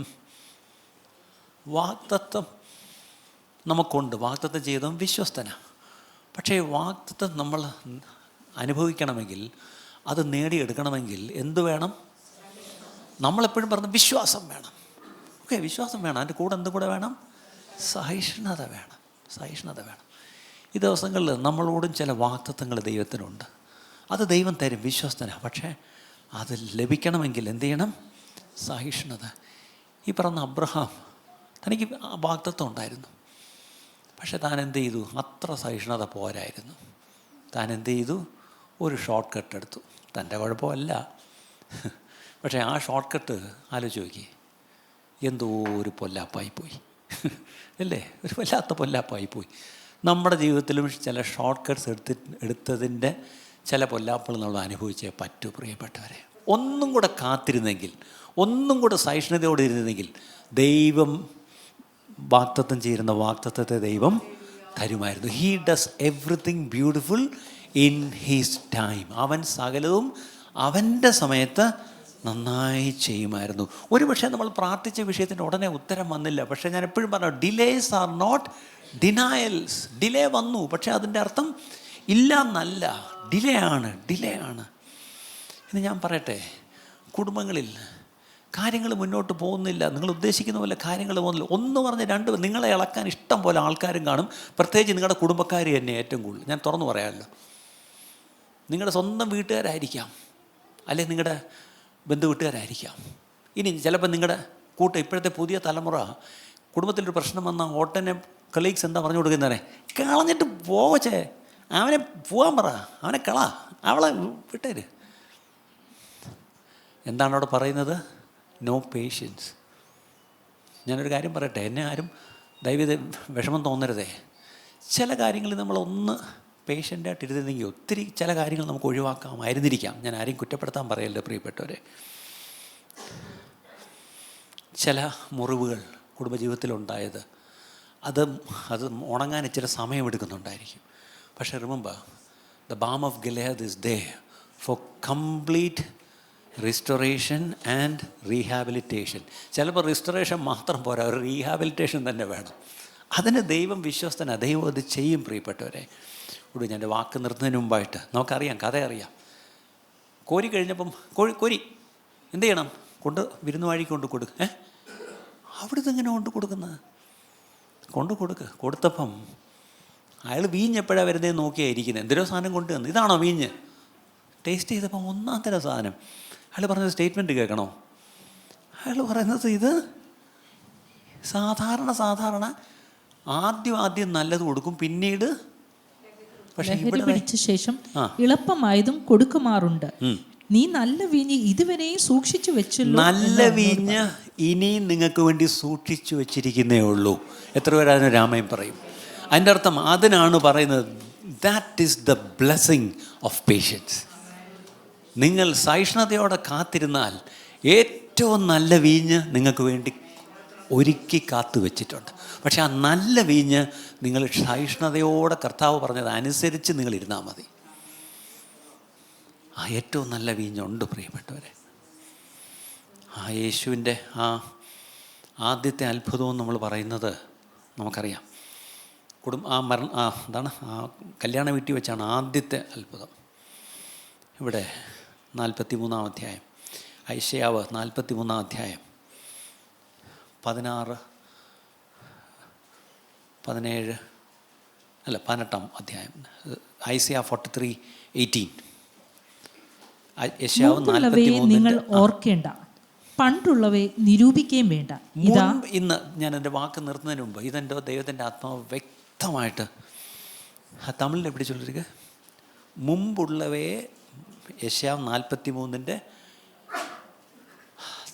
വാഗ്ദത്തം നമുക്കുണ്ട്. വാഗ്ദത്തം ചെയ്തതും വിശ്വസ്തനാണ്. പക്ഷേ വാഗ്ദത്തം നമ്മൾ അനുഭവിക്കണമെങ്കിൽ, അത് നേടിയെടുക്കണമെങ്കിൽ എന്ത് വേണം? നമ്മളെപ്പോഴും പറഞ്ഞ വിശ്വാസം വേണം. ഓക്കെ, വിശ്വാസം വേണം. അതിൻ്റെ കൂടെ എന്തും കൂടെ വേണം? സഹിഷ്ണുത വേണം. സഹിഷ്ണുത വേണം. ഈ ദിവസങ്ങളിൽ നമ്മളോടും ചില വാഗ്ദത്തങ്ങൾ ദൈവത്തിനുണ്ട്. അത് ദൈവം തരും, വിശ്വസ്തനാണ്. പക്ഷേ അത് ലഭിക്കണമെങ്കിൽ എന്ത് ചെയ്യണം? സഹിഷ്ണുത. ഈ പറഞ്ഞ അബ്രഹാം, തനിക്ക് വാഗ്ദത്തം ഉണ്ടായിരുന്നു. പക്ഷെ താൻ എന്ത് ചെയ്തു? അത്ര സഹിഷ്ണുത പോരായിരുന്നു. താൻ എന്ത് ചെയ്തു? ഒരു ഷോർട്ട് കട്ട് എടുത്തു. തൻ്റെ കുഴപ്പമല്ല, പക്ഷേ ആ ഷോർട്ട് കട്ട് ആലോചിച്ച് നോക്കി, എന്തോ ഒരു പൊല്ലാപ്പായിപ്പോയി, അല്ലേ? ഒരു വല്ലാത്ത പൊല്ലാപ്പായിപ്പോയി. നമ്മുടെ ജീവിതത്തിലും ചില ഷോർട്ട് കട്ട്സ് എടുത്തതിൻ്റെ ചില പൊല്ലാപ്പുകൾ നമ്മൾ അനുഭവിച്ചേ പറ്റൂ പ്രിയപ്പെട്ടവരെ. ഒന്നും കൂടെ കാത്തിരുന്നെങ്കിൽ, ഒന്നും കൂടെ സഹിഷ്ണുതയോടെ ഇരുന്നെങ്കിൽ ദൈവം വാഗ്ദത്തം ചെയ്യുന്ന വാഗ്ദത്തത്തെ ദൈവം തരുമായിരുന്നു. He does everything beautiful in his time. അവൻ സകലവും അവൻ്റെ സമയത്ത് നന്നായി ചെയ്യുമായിരുന്നു. ഒരുപക്ഷെ നമ്മൾ പ്രാർത്ഥിച്ച വിഷയത്തിൻ്റെ ഉടനെ ഉത്തരം വന്നില്ല. പക്ഷേ ഞാൻ എപ്പോഴും പറഞ്ഞു, ഡിലേസ് ആർ നോട്ട് ഡിനായൽസ്. ഡിലേ വന്നു, പക്ഷേ അതിൻ്റെ അർത്ഥം ഇല്ല എന്നല്ല. ഡിലേ ആണ്. എന്ന് ഞാൻ പറയട്ടെ, കുടുംബങ്ങളിൽ കാര്യങ്ങൾ മുന്നോട്ട് പോകുന്നില്ല, നിങ്ങൾ ഉദ്ദേശിക്കുന്ന പോലെ കാര്യങ്ങൾ പോകുന്നില്ല. ഒന്ന് പറഞ്ഞ് രണ്ട്, നിങ്ങളെ ഇളക്കാൻ ഇഷ്ടം പോലെ ആൾക്കാരും കാണും. പ്രത്യേകിച്ച് നിങ്ങളുടെ കുടുംബക്കാർ തന്നെ ഏറ്റവും കൂടുതൽ. ഞാൻ തുറന്നു പറയാമല്ലോ, നിങ്ങളുടെ സ്വന്തം വീട്ടുകാരായിരിക്കാം, അല്ലെങ്കിൽ നിങ്ങളുടെ ബന്ധു വീട്ടുകാരായിരിക്കാം. ഇനി ചിലപ്പോൾ നിങ്ങളുടെ ഇപ്പോഴത്തെ പുതിയ തലമുറ കുടുംബത്തിലൊരു പ്രശ്നം വന്നാൽ ഓട്ടനെ കളീഗ്സ് എന്താ പറഞ്ഞു കൊടുക്കുന്നവരെ, കളഞ്ഞിട്ട് പോവച്ചേ, അവനെ പോകാൻ പറ, അവനെ അവളെ വിട്ടേര്. എന്താണ് അവിടെ പറയുന്നത്? No patience. ഞാനൊരു കാര്യം പറയട്ടെ, എന്നെ ആരും ദയവേത് വിഷമം തോന്നരുതേ. ചില കാര്യങ്ങളിൽ നമ്മളൊന്ന് പേഷ്യൻ്റായിട്ട് ഇരുന്നെങ്കിൽ ഒത്തിരി ചില കാര്യങ്ങൾ നമുക്ക് ഒഴിവാക്കാമായിരുന്നിരിക്കാം. ഞാൻ ആരെയും കുറ്റപ്പെടുത്താൻ പറയല്ലോ പ്രിയപ്പെട്ടവരെ. ചില മുറിവുകൾ കുടുംബജീവിതത്തിലുണ്ടായത് അത് ഉണങ്ങാൻ ഇച്ചിരി സമയമെടുക്കുന്നുണ്ടായിരിക്കും. പക്ഷേ remember, the balm of Gilead is there for complete restoration and rehabilitation. ചിലപ്പോൾ റിസ്റ്റോറേഷൻ മാത്രം പോരാ, ഒരു റീഹാബിലിറ്റേഷൻ തന്നെ വേണം. അതിന് ദൈവം വിശ്വസ്തനാണ്, ദൈവം അത് ചെയ്യും. പ്രിയപ്പെട്ടവരെ, ഇവിടെ ഞാൻ എൻ്റെ വാക്ക് നിർത്തുന്നതിന് മുമ്പായിട്ട് നമുക്കറിയാം, കഥ അറിയാം. കോരി കഴിഞ്ഞപ്പം കോരി എന്ത് ചെയ്യണം? വിരുന്ന് വഴി കൊണ്ട് കൊടുക്കുക. അവിടുത്തെ ഇങ്ങനെ കൊണ്ട് കൊടുക്കുന്നത് കൊടുത്തപ്പം അയാൾ വീഞ്ഞെപ്പോഴാണ് വരുന്നതെന്ന് നോക്കിയായിരിക്കുന്നത്. എന്തൊരു സാധനം കൊണ്ട് വന്നു, ഇതാണോ വീഞ്ഞ്? ടേസ്റ്റ് ചെയ്തപ്പോൾ ഒന്നാം തരം സാധനം. അയാൾ പറഞ്ഞത് സ്റ്റേറ്റ്മെൻറ്റ് കേൾക്കണോ? അയാൾ പറയുന്നത് ഇത് സാധാരണ ആദ്യം നല്ലത് കൊടുക്കും, പിന്നീട് പക്ഷേ ലഹരി പിടിച്ച ശേഷം എളുപ്പമായതും കൊടുക്കുമാറുണ്ട്. നീ നല്ല വീഞ്ഞ് ഇതുവരെയും സൂക്ഷിച്ചു വെച്ചല്ലോ. നല്ല വീഞ്ഞ് ഇനിയും നിങ്ങൾക്ക് വേണ്ടി സൂക്ഷിച്ചു വെച്ചിരിക്കുന്നേ ഉള്ളൂ. എത്ര പേര് അതിന് രാമയും പറയും? അതിൻ്റെ അർത്ഥം അതിനാണ് പറയുന്നത്, that is the blessing of patience. നിങ്ങൾ സഹിഷ്ണുതയോടെ കാത്തിരുന്നാൽ ഏറ്റവും നല്ല വീഞ്ഞ് നിങ്ങൾക്ക് വേണ്ടി ഒരുക്കി കാത്തു വെച്ചിട്ടുണ്ട്. പക്ഷെ ആ നല്ല വീഞ്ഞ് നിങ്ങൾ സഹിഷ്ണുതയോടെ, കർത്താവ് പറഞ്ഞത് അനുസരിച്ച് നിങ്ങൾ ഇരുന്നാൽ മതി. ആ ഏറ്റവും നല്ല വീഞ്ഞുണ്ട് പ്രിയപ്പെട്ടവരെ. ആ യേശുവിൻ്റെ ആ ആദ്യത്തെ അത്ഭുതവും നമ്മൾ പറയുന്നത് നമുക്കറിയാം. എന്താണ് ആ കല്യാണ വീട്ടിൽ വെച്ചാണ് ആദ്യത്തെ അത്ഭുതം. ഇവിടെ 43-ാം അധ്യായം, ഐശയാവ് 43-ാം അധ്യായം 18-ാം അധ്യായം, ഐശയ 43:18. നിങ്ങൾ ഓർക്കേണ്ട, പണ്ടുള്ളവയെ നിരൂപിക്കുകയും വേണ്ട. ഇന്ന് ഞാൻ എൻ്റെ വാക്ക് നിർത്തുന്നതിന് മുമ്പ് ഇതെൻ്റെ ദൈവത്തിൻ്റെ ആത്മാവ് വ്യക്തമായിട്ട് തമിഴിൽ എപ്പിടി ചൊല്ലിരിക്കുക, മുമ്പുള്ളവയെ യശയാവ് 43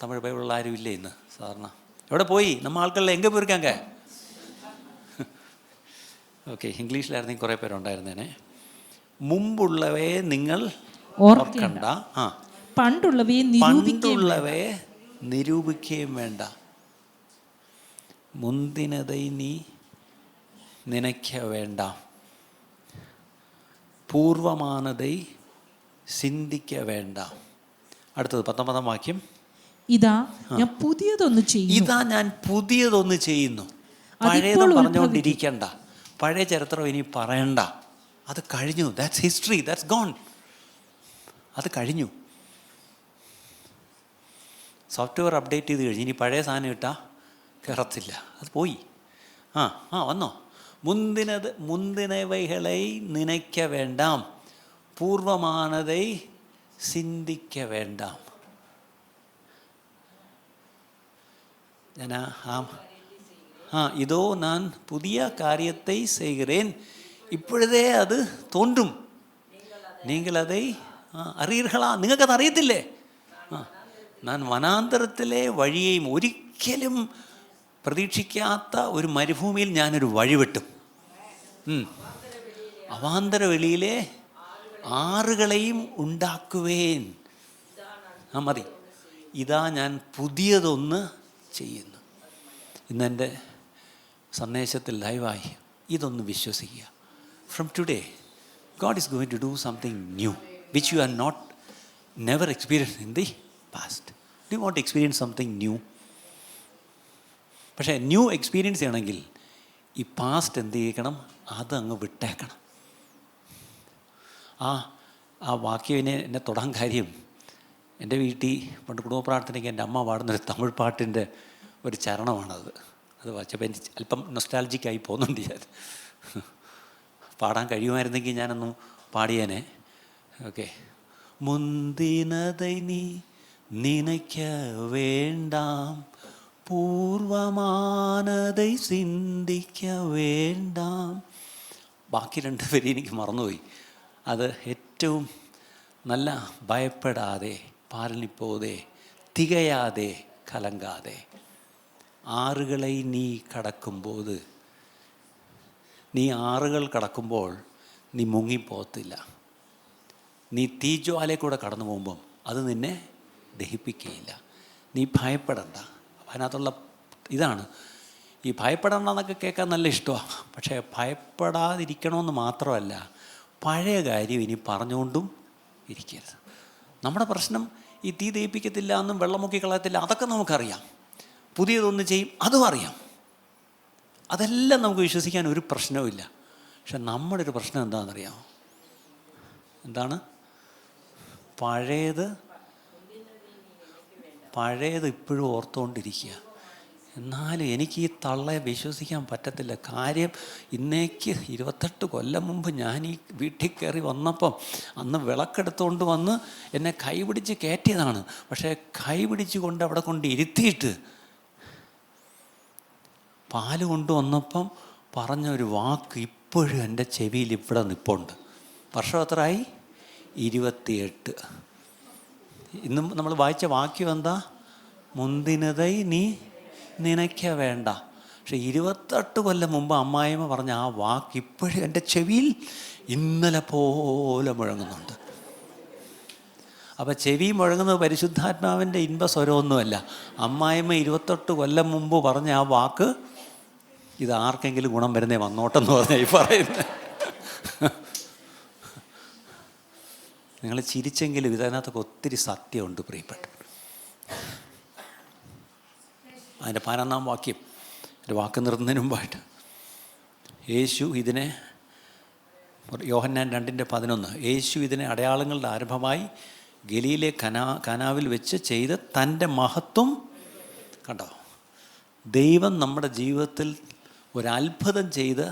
തമിഴ് ബൈബിളുള്ള ആരും ഇല്ലേ ഇന്ന്? സാധാരണ എവിടെ പോയി നമ്മൾ ആൾക്കാരിൽ എங்கே പോയിരിക്കാങ്ക? ഓക്കെ, ഇംഗ്ലീഷിലായിരുന്നെങ്കിൽ കുറേ പേരുണ്ടായിരുന്നേനെ. മുമ്പുള്ളവയെ നിങ്ങൾ ഓർക്കണ്ട, പണ്ടുള്ളവയെ നിരൂപിക്കുകയും വേണ്ട. മുന്തിനதை നീ നിനയ്ക്ക വേണ്ട, പൂർവമാനதை ചിന്തിക്ക വേണ്ട. അടുത്തത് 19-ാം വാക്യം, ഇതാ ഞാൻ പുതിയതൊന്ന് ചെയ്യുന്നു. പഴയത് പറഞ്ഞുകൊണ്ടിരിക്കണ്ട, പഴയ ചരിത്രം ഇനി പറയണ്ട, അത് കഴിഞ്ഞു. That's history, that's gone. അത് കഴിഞ്ഞു. സോഫ്റ്റ്വെയർ അപ്ഡേറ്റ് ചെയ്ത് കഴിഞ്ഞ് ഇനി പഴയ സാധനം ഇട്ടാൽ കയറത്തില്ല, അത് പോയി. വന്നോ? മുന്തിനവൈകളെ നിനയ്ക്ക വേണ്ടാം, പൂർവമാനதை ചിന്തിക്ക വേണ്ടാം. இதோ நான் புதிய காரியத்தை செய்கிறேன், இப்பொழுதே அது தோன்றும், நீங்கள் அதை അറിയീர்களா? നിങ്ങൾക്കത് അറിയത്തില്ലേ? ഞാൻ വനാന്തരത്തിലെ വഴിയെയും, ഒരിക്കലും പ്രതീക്ഷിക്കാത്ത ഒരു മരുഭൂമിയിൽ ഞാനൊരു വഴിവെട്ടും, അവാന്തര വെളിയിലെ ആറുകളെയും ഉണ്ടാക്കുവേൻ. മതി, ഇതാ ഞാൻ പുതിയതൊന്ന് ചെയ്യുന്നു. ഇന്നെൻ്റെ സന്ദേശത്തിൽ ലൈവായി ഇതൊന്ന് വിശ്വസിക്കുക. From today God is going to do something new which you are never experienced in the past. Do you want to experience something new? പക്ഷേ ന്യൂ എക്സ്പീരിയൻസ് ചെയ്യണമെങ്കിൽ ഈ പാസ്റ്റ് എന്ത് ചെയ്യണം? അതങ്ങ് വിട്ടേക്കണം. ആ വാക്യം എന്നെ തൊടാൻ കാര്യം, എൻ്റെ വീട്ടിൽ പണ്ട് കുടുംബ പ്രാർത്ഥനയ്ക്ക് എൻ്റെ അമ്മ പാടുന്നൊരു തമിഴ് പാട്ടിൻ്റെ ഒരു ചരണമാണത്. അത് വായിച്ചപ്പോൾ എനിക്ക് അല്പം നൊസ്റ്റാൾജിക്കായി പോകുന്നുണ്ട്. ഞാൻ പാടാൻ കഴിയുമായിരുന്നെങ്കിൽ ഞാനൊന്നും പാടിയേനെ. ഓക്കെ. മുന്തിനதை നീ നിനയ്ക്ക വേണ്ടാം, പൂർവമാനதை ചിന്തിക്ക വേണ്ടാം. ബാക്കി 2 പേര് എനിക്ക് മറന്നുപോയി. അത് ഏറ്റവും നല്ല, ഭയപ്പെടാതെ, പാരലിപ്പോതെ, തികയാതെ, കലങ്കാതെ, ആറുകളെ നീ കടക്കുമ്പോൾ, നീ ആറുകൾ കടക്കുമ്പോൾ നീ മുങ്ങിപ്പോകത്തില്ല. നീ തീജ്വാലയിൽ കൂടെ കടന്നു പോകുമ്പം അത് നിന്നെ ദഹിപ്പിക്കുകയില്ല. നീ ഭയപ്പെടണ്ട. അതിനകത്തുള്ള ഇതാണ്. ഈ ഭയപ്പെടണമെന്നൊക്കെ കേൾക്കാൻ നല്ല ഇഷ്ടമാണ്. പക്ഷേ ഭയപ്പെടാതിരിക്കണമെന്ന് മാത്രമല്ല, പഴയ കാര്യം ഇനി പറഞ്ഞുകൊണ്ടും ഇരിക്കരുത്. നമ്മുടെ പ്രശ്നം ഈ തീ ദഹിപ്പിക്കത്തില്ല എന്നും വെള്ളമൊക്കി കളയത്തില്ല, അതൊക്കെ നമുക്കറിയാം. പുതിയതൊന്ന് ചെയ്യും, അതും അറിയാം. അതെല്ലാം നമുക്ക് വിശ്വസിക്കാൻ ഒരു പ്രശ്നവുമില്ല. പക്ഷെ നമ്മുടെ ഒരു പ്രശ്നം എന്താണെന്നറിയാമോ? എന്താണ്? പഴയത് ഇപ്പോഴും ഓർത്തുകൊണ്ടിരിക്കുക. എന്നാലും എനിക്ക് ഈ തള്ളയെ വിശ്വസിക്കാൻ പറ്റത്തില്ല. കാര്യം, ഇന്നേക്ക് 28 കൊല്ലം മുമ്പ് ഞാൻ ഈ വീട്ടിൽ കയറി വന്നപ്പം അന്ന് വിളക്കെടുത്തുകൊണ്ട് വന്ന് എന്നെ കൈപിടിച്ച് കയറ്റിയതാണ്. പക്ഷേ കൈപിടിച്ച് കൊണ്ട് അവിടെ കൊണ്ട് ഇരുത്തിയിട്ട് പാല് കൊണ്ടുവന്നപ്പം പറഞ്ഞൊരു വാക്ക് ഇപ്പോഴും എൻ്റെ ചെവിയിൽ ഇവിടെ നിൽപ്പുണ്ട്. വർഷം എത്രയായി? 28. ഇന്നും നമ്മൾ വായിച്ച വാക്യം എന്താ? മുന്തിനതൈ നീ നിനയ്ക്ക വേണ്ട. പക്ഷെ 28 കൊല്ലം മുമ്പ് അമ്മായിമ്മ പറഞ്ഞ ആ വാക്ക് ഇപ്പോഴും എൻ്റെ ചെവിയിൽ ഇന്നലെ പോലെ മുഴങ്ങുന്നുണ്ട്. അപ്പം ചെവി മുഴങ്ങുന്നത് പരിശുദ്ധാത്മാവിൻ്റെ ഇൻപസ്വരമൊന്നുമല്ല. അമ്മായിമ്മ 28 കൊല്ലം മുമ്പ് പറഞ്ഞ ആ വാക്ക്, ഇത് ആർക്കെങ്കിലും ഗുണം വരുന്നേ വന്നോട്ടെന്ന് പറഞ്ഞാൽ ഈ പറയുന്നത്. നിങ്ങൾ ചിരിച്ചെങ്കിലും ഇതിനകത്തൊക്കെ ഒത്തിരി സത്യമുണ്ട് പ്രിയപ്പെട്ട. അതിൻ്റെ 11-ാം വാക്യം, എൻ്റെ വാക്ക് നിർത്തുന്നതിന് മുമ്പായിട്ട്, യേശു ഇതിനെ, യോഹന്നാൻ 2:11, യേശു ഇതിനെ അടയാളങ്ങളുടെ ആരംഭമായി ഗലീലെ കനാവിൽ വെച്ച് ചെയ്ത് തൻ്റെ മഹത്വം കണ്ടോ. ദൈവം നമ്മുടെ ജീവിതത്തിൽ ഒരത്ഭുതം ചെയ്ത്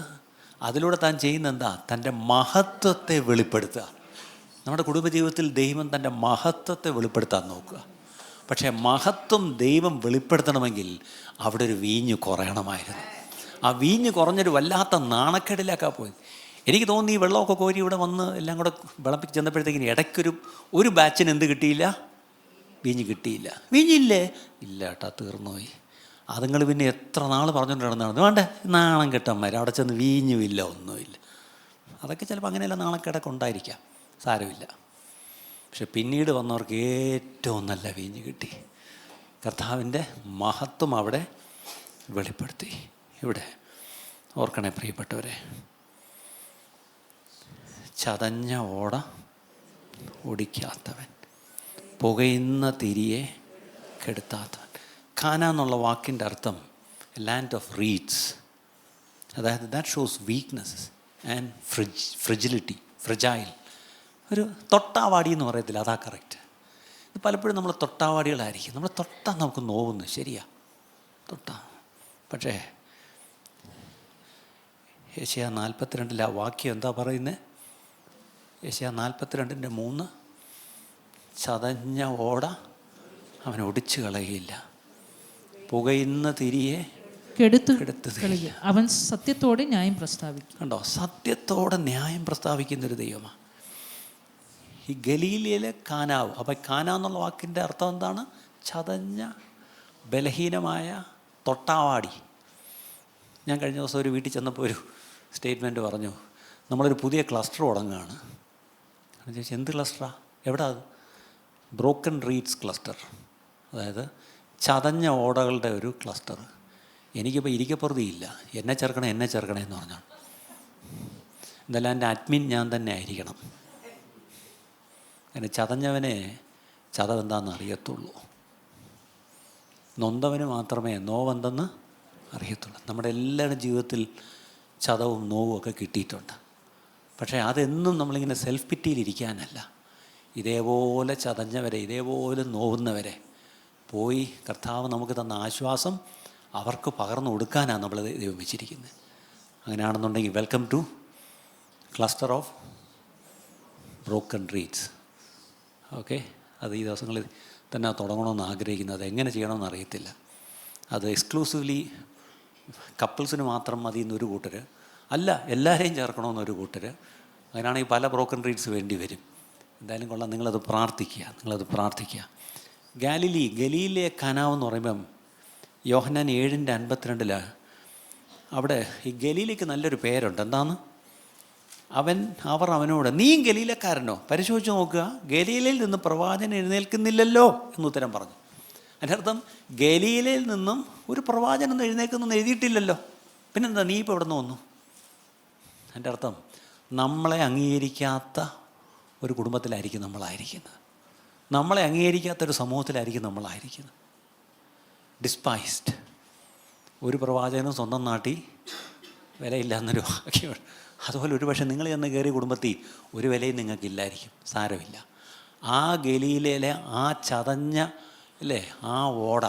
അതിലൂടെ താൻ ചെയ്യുന്ന എന്താ? തൻ്റെ മഹത്വത്തെ വെളിപ്പെടുത്തുക. നമ്മുടെ കുടുംബജീവിതത്തിൽ ദൈവം തൻ്റെ മഹത്വത്തെ വെളിപ്പെടുത്താൻ നോക്കുക. പക്ഷേ മഹത്വം ദൈവം വെളിപ്പെടുത്തണമെങ്കിൽ അവിടെ ഒരു വീഞ്ഞ് കുറയണമായിരുന്നു. ആ വീഞ്ഞ് കുറഞ്ഞൊരു വല്ലാത്ത നാണക്കേടിലേക്കാണ് പോയത്. എനിക്ക് തോന്നി ഈ വെള്ളമൊക്കെ കോരി ഇവിടെ വന്ന് എല്ലാം കൂടെ വിളപ്പിച്ച് ചെന്നപ്പോഴത്തേക്കിന് ഇടയ്ക്കൊരു ബാച്ചിന് എന്ത് കിട്ടിയില്ല? വീഞ്ഞ് കിട്ടിയില്ല. വീഞ്ഞില്ലേ? ഇല്ല ഏട്ടാ, തീർന്നുപോയി. അതുങ്ങൾ പിന്നെ എത്ര നാൾ പറഞ്ഞുകൊണ്ട് നടന്നു വേണ്ടേ, നാണം കെട്ടന്മാർ, അവിടെ ചെന്ന് വീഞ്ഞുമില്ല, ഒന്നുമില്ല. അതൊക്കെ ചിലപ്പോൾ അങ്ങനെയല്ല നാണക്കേടൊക്കെ ഉണ്ടായിരിക്കാം, സാരമില്ല. പക്ഷെ പിന്നീട് വന്നവർക്ക് ഏറ്റവും നല്ല വീഞ്ഞ് കിട്ടി. കർത്താവിൻ്റെ മഹത്വം അവിടെ വെളിപ്പെടുത്തി. ഇവിടെ ഓർക്കണേ പ്രിയപ്പെട്ടവരെ, ചതഞ്ഞ ഓട ഒടിക്കാത്തവൻ, പുകയുന്ന തിരിയെ കെടുത്താത്തവൻ. കാന എന്നുള്ള വാക്കിൻ്റെ അർത്ഥം ലാൻഡ് ഓഫ് റീഡ്സ്. അതായത് ദാറ്റ് ഷോസ് വീക്ക്നെസ്സസ് ആൻഡ് ഫ്രിജൈൽ. ഒരു തൊട്ടാവാടി എന്ന് പറയത്തില്ല, അതാ കറക്റ്റ്. ഇത് പലപ്പോഴും നമ്മൾ തൊട്ടാവാടികളായിരിക്കും. നമ്മൾ തൊട്ടാൽ നമുക്ക് നോവുന്നു, ശരിയാ, തൊട്ടാ. പക്ഷേ യെശയ്യാ 42 ആ വാക്യം എന്താ പറയുന്നത്? യെശയ്യാ 42:3, ചതഞ്ഞ ഓട അവൻ ഒടിച്ചു കളയുകയില്ല, പുകയുന്ന തിരിയെ കെടുത്ത് അവൻ സത്യത്തോടെ ന്യായം പ്രസ്താവിക്കും. കണ്ടോ, സത്യത്തോടെ ന്യായം പ്രസ്താവിക്കുന്നൊരു ദൈവമാണ് ഈ ഗലീലയിലെ കാനാവ്. അപ്പം കാന എന്നുള്ള വാക്കിൻ്റെ അർത്ഥം എന്താണ്? ചതഞ്ഞ, ബലഹീനമായ തൊട്ടാവാടി. ഞാൻ കഴിഞ്ഞ ദിവസം ഒരു വീട്ടിൽ ചെന്നപ്പോൾ ഒരു സ്റ്റേറ്റ്മെൻറ്റ് പറഞ്ഞു, നമ്മളൊരു പുതിയ ക്ലസ്റ്റർ തുടങ്ങുകയാണ്. ചോദിച്ചു, എന്ത് ക്ലസ്റ്ററാണ്? എവിടെ? അത് ബ്രോക്കൺ റീഡ്സ് ക്ലസ്റ്റർ, അതായത് ചതഞ്ഞ ഓടകളുടെ ഒരു ക്ലസ്റ്റർ. എനിക്കിപ്പോൾ ഇരിക്കപ്പുറതിയില്ല, എന്നെ ചേർക്കണേ എന്ന് പറഞ്ഞാൽ. എന്തായാലും എൻ്റെ അഡ്മിൻ ഞാൻ തന്നെ ആയിരിക്കണം. അങ്ങനെ ചതഞ്ഞവനെ ചതവെന്താണെന്ന് അറിയത്തുള്ളൂ, നൊന്തവന് മാത്രമേ നോവെന്തെന്ന് അറിയത്തുള്ളൂ. നമ്മുടെ എല്ലാവരുടെ ജീവിതത്തിൽ ചതവും നോവും ഒക്കെ കിട്ടിയിട്ടുണ്ട്. പക്ഷേ അതെന്നും നമ്മളിങ്ങനെ സെൽഫ് പിറ്റിയിലിരിക്കാനല്ല. ഇതേപോലെ ചതഞ്ഞവരെ, ഇതേപോലെ നോവുന്നവരെ പോയി കർത്താവ് നമുക്ക് തന്ന ആശ്വാസം അവർക്ക് പകർന്നു കൊടുക്കാനാണ് നമ്മൾ ദൈവം വെച്ചിരിക്കുന്നത്. അങ്ങനെയാണെന്നുണ്ടെങ്കിൽ welcome to cluster of broken reeds. Okay, അത് ഈ ദിവസങ്ങളിൽ തന്നെ തുടങ്ങണമെന്ന് ആഗ്രഹിക്കുന്നത്. എങ്ങനെ ചെയ്യണമെന്ന് അറിയത്തില്ല. അത് എക്സ്ക്ലൂസീവ്ലി കപ്പിൾസിന് മാത്രം മതി എന്നൊരു കൂട്ടർ, അല്ല എല്ലാവരെയും ചേർക്കണമെന്നൊരു കൂട്ടർ. അങ്ങനെയാണെങ്കിൽ പല ബ്രോക്കൺ റീഡ്സ് വേണ്ടി വരും. എന്തായാലും കൊള്ളാം, നിങ്ങളത് പ്രാർത്ഥിക്കുക. ഗലീലെ കനാവ് എന്ന് പറയുമ്പം യോഹന്നാൻ 7:52 അവിടെ ഈ ഗലീലയ്ക്ക് നല്ലൊരു പേരുണ്ട്. എന്താണ്? അവർ അവനോട്, നീയും ഗലീലക്കാരനോ? പരിശോധിച്ച് നോക്കുക, ഗലീലയിൽ നിന്ന് പ്രവാചകൻ എഴുന്നേൽക്കുന്നില്ലല്ലോ എന്നുത്തരം പറഞ്ഞു. അതിൻ്റെ അർത്ഥം ഗലീലയിൽ നിന്നും ഒരു പ്രവാചകൻ എഴുന്നേൽക്കുന്നൊന്നും എഴുതിയിട്ടില്ലല്ലോ. പിന്നെന്താ നീ ഇപ്പോൾ എവിടെ നിന്ന് വന്നു? എൻ്റെ അർത്ഥം നമ്മളെ അംഗീകരിക്കാത്ത ഒരു കുടുംബത്തിലായിരിക്കും നമ്മളായിരിക്കുന്നത്. നമ്മളെ അംഗീകരിക്കാത്തൊരു സമൂഹത്തിലായിരിക്കും നമ്മളായിരിക്കുന്നത്. ഡിസ്പൈസ്ഡ്. ഒരു പ്രവാചകനും സ്വന്തം നാട്ടിൽ വിലയില്ലാന്നൊരു വാക്യമാണ്. അതുപോലെ ഒരു പക്ഷേ നിങ്ങൾ ചെന്ന് കയറിയ കുടുംബത്തിൽ ഒരു വിലയും നിങ്ങൾക്കില്ലായിരിക്കും. സാരമില്ല. ആ ഗലീലയിലെ ആ ചതഞ്ഞ അല്ലേ ആ ഓട,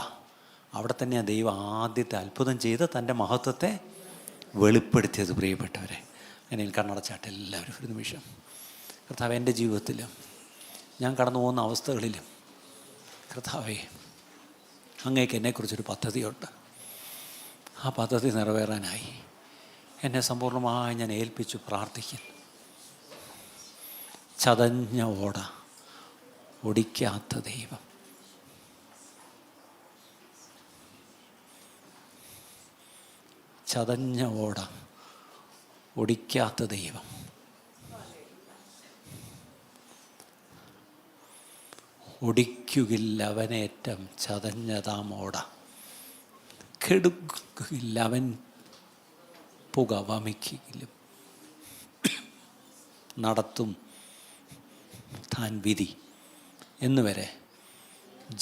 അവിടെ തന്നെയാണ് ദൈവം ആദ്യത്തെ അത്ഭുതം ചെയ്ത് തൻ്റെ മഹത്വത്തെ വെളിപ്പെടുത്തിയത്. പ്രിയപ്പെട്ടവരെ, അങ്ങനെ കണ്ണടച്ചാട്ടെ എല്ലാവരും ഒരു നിമിഷം. കർത്താവ്, എൻ്റെ ജീവിതത്തിലും ഞാൻ കടന്നു പോകുന്ന അവസ്ഥകളിലും കർത്താവേ, അങ്ങേക്ക് എന്നെക്കുറിച്ചൊരു പദ്ധതിയുണ്ട്. ആ പദ്ധതി നിറവേറാനായി എന്നെ സമ്പൂർണ്ണമായി ഞാൻ ഏൽപ്പിച്ചു പ്രാർത്ഥിക്കുന്നു. ചതഞ്ഞ ഓട ഒടിക്കാത്ത ദൈവം, ചതഞ്ഞ ഓട ഒടിക്കാത്ത ദൈവം, ഒടിക്കുകില്ല അവനേറ്റം ചതഞ്ഞതാം ഓട, കെടുക്കില്ല അവൻ പുക വമിക്കിലും, നടത്തും താൻ വിധി എന്നുവരെ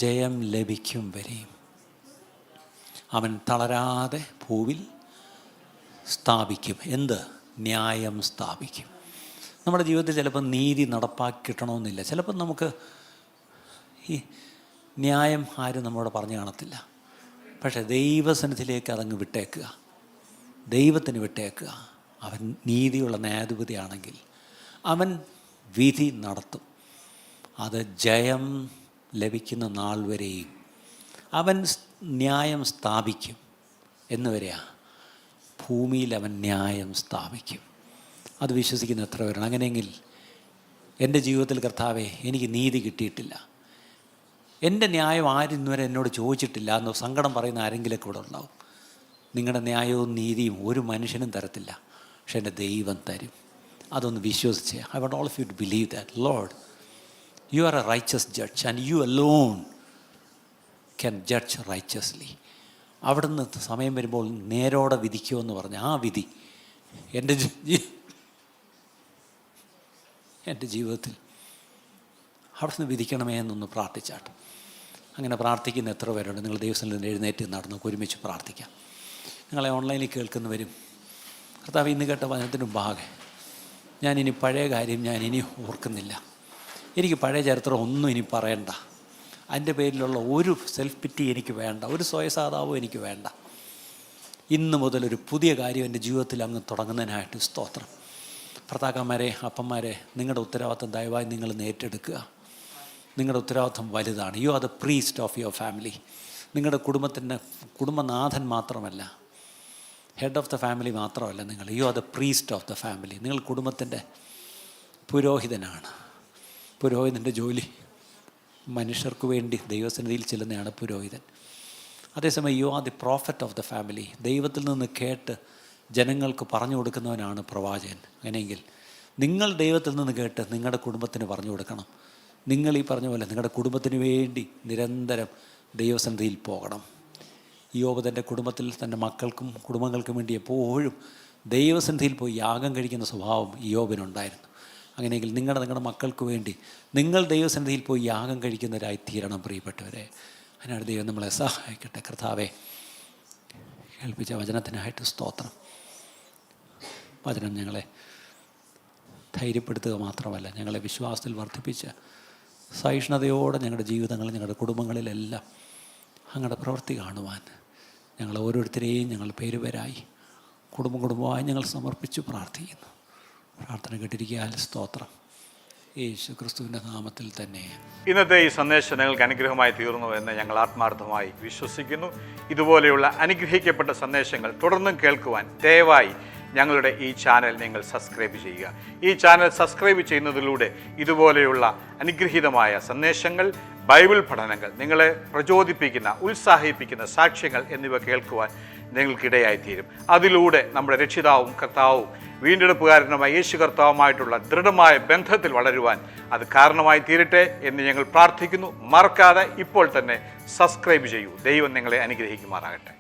ജയം ലഭിക്കും വരെയും അവൻ തളരാതെ ഭൂവിൽ സ്ഥാപിക്കും. എന്ത്? ന്യായം സ്ഥാപിക്കും. നമ്മുടെ ജീവിതത്തിൽ ചിലപ്പോൾ നീതി നടപ്പാക്കി കിട്ടണമെന്നില്ല. ചിലപ്പോൾ നമുക്ക് ഈ ന്യായം ആരും നമ്മളോട് പറഞ്ഞു കാണത്തില്ല. പക്ഷേ ദൈവസന്നിധിയിലേക്ക് അതങ്ങ് വിട്ടേക്കുക, ദൈവത്തിന് വിട്ടേക്കുക. അവൻ നീതിയുള്ള ന്യായാധിപതിയാണെങ്കിൽ അവൻ വിധി നടത്തും. അത് ജയം ലഭിക്കുന്ന നാൾ വരെയും അവൻ ന്യായം സ്ഥാപിക്കും എന്നുവരെയാണ്. ഭൂമിയിൽ അവൻ ന്യായം സ്ഥാപിക്കും. അത് വിശ്വസിക്കുന്ന എത്ര പേരാണ്? അങ്ങനെയെങ്കിൽ എൻ്റെ ജീവിതത്തിൽ കർത്താവേ, എനിക്ക് നീതി കിട്ടിയിട്ടില്ല, എൻ്റെ ന്യായം ആരും ഇന്നുവരെ എന്നോട് ചോദിച്ചിട്ടില്ല എന്ന് സങ്കടം പറയുന്ന ആരെങ്കിലുമൊക്കെ ഇവിടെ ഉണ്ടാവും. നിങ്ങളുടെ ന്യായവും നീതിയും ഒരു മനുഷ്യനും തരത്തില്ല, പക്ഷെ എൻ്റെ ദൈവം തരും. അതൊന്ന് വിശ്വസിച്ച് I want all of you to believe that Lord, you are a righteous judge and you alone can judge righteously. അവിടുന്ന് സമയം വരുമ്പോൾ നേരോടെ വിധിക്കുമെന്ന് പറഞ്ഞ ആ വിധി എൻ്റെ ജീവിതത്തിൽ അവിടുന്ന് വിധിക്കണമേ എന്നൊന്ന് പ്രാർത്ഥിച്ചാട്ട്. അങ്ങനെ പ്രാർത്ഥിക്കുന്ന എത്ര പേരുണ്ട്? നിങ്ങൾ ദൈവസ്ഥലിൽ എഴുന്നേറ്റ് നടന്ന് ഒരുമിച്ച് പ്രാർത്ഥിക്കാം. നിങ്ങളെ ഓൺലൈനിൽ കേൾക്കുന്നവരും കർത്താവ്, ഇന്ന് കേട്ട വചനത്തിന് മുമ്പാകെ ഞാനിനി പഴയ കാര്യം ഞാനിനി ഓർക്കുന്നില്ല. എനിക്ക് പഴയ ചരിത്രം ഒന്നും ഇനി പറയണ്ട. അതിൻ്റെ പേരിലുള്ള ഒരു സെൽഫ് പിറ്റി എനിക്ക് വേണ്ട, ഒരു സ്വയസാധാവും എനിക്ക് വേണ്ട. ഇന്ന് മുതലൊരു പുതിയ കാര്യം എൻ്റെ ജീവിതത്തിൽ അങ്ങ് തുടങ്ങുന്നതിനായിട്ട് സ്തോത്രം. ഭർത്താക്കന്മാരെ, അപ്പന്മാരെ, നിങ്ങളുടെ ഉത്തരവാദിത്വം ദയവായി നിങ്ങൾ ഏറ്റെടുക്കുക. നിങ്ങളുടെ ഉത്തരവാദിത്വം വലുതാണ്. U are the priest of your family. നിങ്ങളുടെ കുടുംബത്തിൻ്റെ കുടുംബനാഥൻ മാത്രമല്ല, ഹെഡ് ഓഫ് ദ ഫാമിലി മാത്രമല്ല നിങ്ങൾ. U are the priest of the family. നിങ്ങൾ കുടുംബത്തിൻ്റെ പുരോഹിതനാണ്. പുരോഹിതൻ്റെ ജോലി മനുഷ്യർക്ക് വേണ്ടി ദൈവസന്നിധിയിൽ ചെല്ലുന്നതാണ് പുരോഹിതൻ. അതേസമയം you are the prophet of the family. ദൈവത്തിൽ നിന്ന് കേട്ട് ജനങ്ങൾക്ക് പറഞ്ഞു കൊടുക്കുന്നവനാണ് പ്രവാചകൻ. അങ്ങനെയെങ്കിൽ നിങ്ങൾ ദൈവത്തിൽ നിന്ന് കേട്ട് നിങ്ങളുടെ കുടുംബത്തിന് പറഞ്ഞു കൊടുക്കണം. നിങ്ങൾ ഈ പറഞ്ഞ പോലെ നിങ്ങളുടെ കുടുംബത്തിന് വേണ്ടി നിരന്തരം ദൈവസന്നിധിയിൽ പോകണം. യോബ് തൻ്റെ കുടുംബത്തിൽ തൻ്റെ മക്കൾക്കും കുടുംബങ്ങൾക്കും വേണ്ടി എപ്പോഴും ദൈവസന്നിധിയിൽ പോയി യാഗം കഴിക്കുന്ന സ്വഭാവം യോബിനുണ്ടായിരുന്നു. അങ്ങനെയെങ്കിൽ നിങ്ങളുടെ മക്കൾക്ക് വേണ്ടി നിങ്ങൾ ദൈവസന്നിധിയിൽ പോയി യാഗം കഴിക്കുന്നവരായി തീരണം പ്രിയപ്പെട്ടവരെ. അതിനാണ് ദൈവം നമ്മളെ സഹായിക്കട്ടെ. കർത്താവെ, കേൾപ്പിച്ച വചനത്തിനായിട്ട് സ്തോത്രം. വചനം ഞങ്ങളെ ധൈര്യപ്പെടുത്തുക മാത്രമല്ല, ഞങ്ങളെ വിശ്വാസത്തിൽ വർദ്ധിപ്പിച്ച് സഹിഷ്ണുതയോടെ ഞങ്ങളുടെ ജീവിതങ്ങളിൽ, ഞങ്ങളുടെ കുടുംബങ്ങളിലെല്ലാം അങ്ങയുടെ പ്രവൃത്തി കാണുവാൻ ഞങ്ങൾ ഓരോരുത്തരെയും ഞങ്ങൾ പേരുപേരായി കുടുംബമായി ഞങ്ങൾ സമർപ്പിച്ച് പ്രാർത്ഥിക്കുന്നു. പ്രാർത്ഥന കേട്ടിരിക്കാൻ സ്തോത്രം. യേശു ക്രിസ്തുവിൻ്റെ നാമത്തിൽ തന്നെ. ഇന്നത്തെ ഈ സന്ദേശം നിങ്ങൾക്ക് അനുഗ്രഹമായി തീർന്നു എന്ന് ഞങ്ങൾ ആത്മാർത്ഥമായി വിശ്വസിക്കുന്നു. ഇതുപോലെയുള്ള അനുഗ്രഹിക്കപ്പെട്ട സന്ദേശങ്ങൾ തുടർന്നും കേൾക്കുവാൻ ദയവായി ഞങ്ങളുടെ ഈ ചാനൽ നിങ്ങൾ സബ്സ്ക്രൈബ് ചെയ്യുക. ഈ ചാനൽ സബ്സ്ക്രൈബ് ചെയ്യുന്നതിലൂടെ ഇതുപോലെയുള്ള അനുഗ്രഹീതമായ സന്ദേശങ്ങൾ, ബൈബിൾ പഠനങ്ങൾ, നിങ്ങളെ പ്രചോദിപ്പിക്കുന്ന, ഉത്സാഹിപ്പിക്കുന്ന സാക്ഷ്യങ്ങൾ എന്നിവ കേൾക്കുവാൻ നിങ്ങൾക്കിടയായിത്തീരും. അതിലൂടെ നമ്മുടെ രക്ഷിതാവും കർത്താവും വീണ്ടെടുപ്പുകാരനുമായ യേശു കർത്താവുമായിട്ടുള്ള ദൃഢമായ ബന്ധത്തിൽ വളരുവാൻ അത് കാരണമായി തീരട്ടെ എന്ന് ഞങ്ങൾ പ്രാർത്ഥിക്കുന്നു. മറക്കാതെ ഇപ്പോൾ തന്നെ സബ്സ്ക്രൈബ് ചെയ്യൂ. ദൈവം നിങ്ങളെ അനുഗ്രഹിക്കുമാറാകട്ടെ.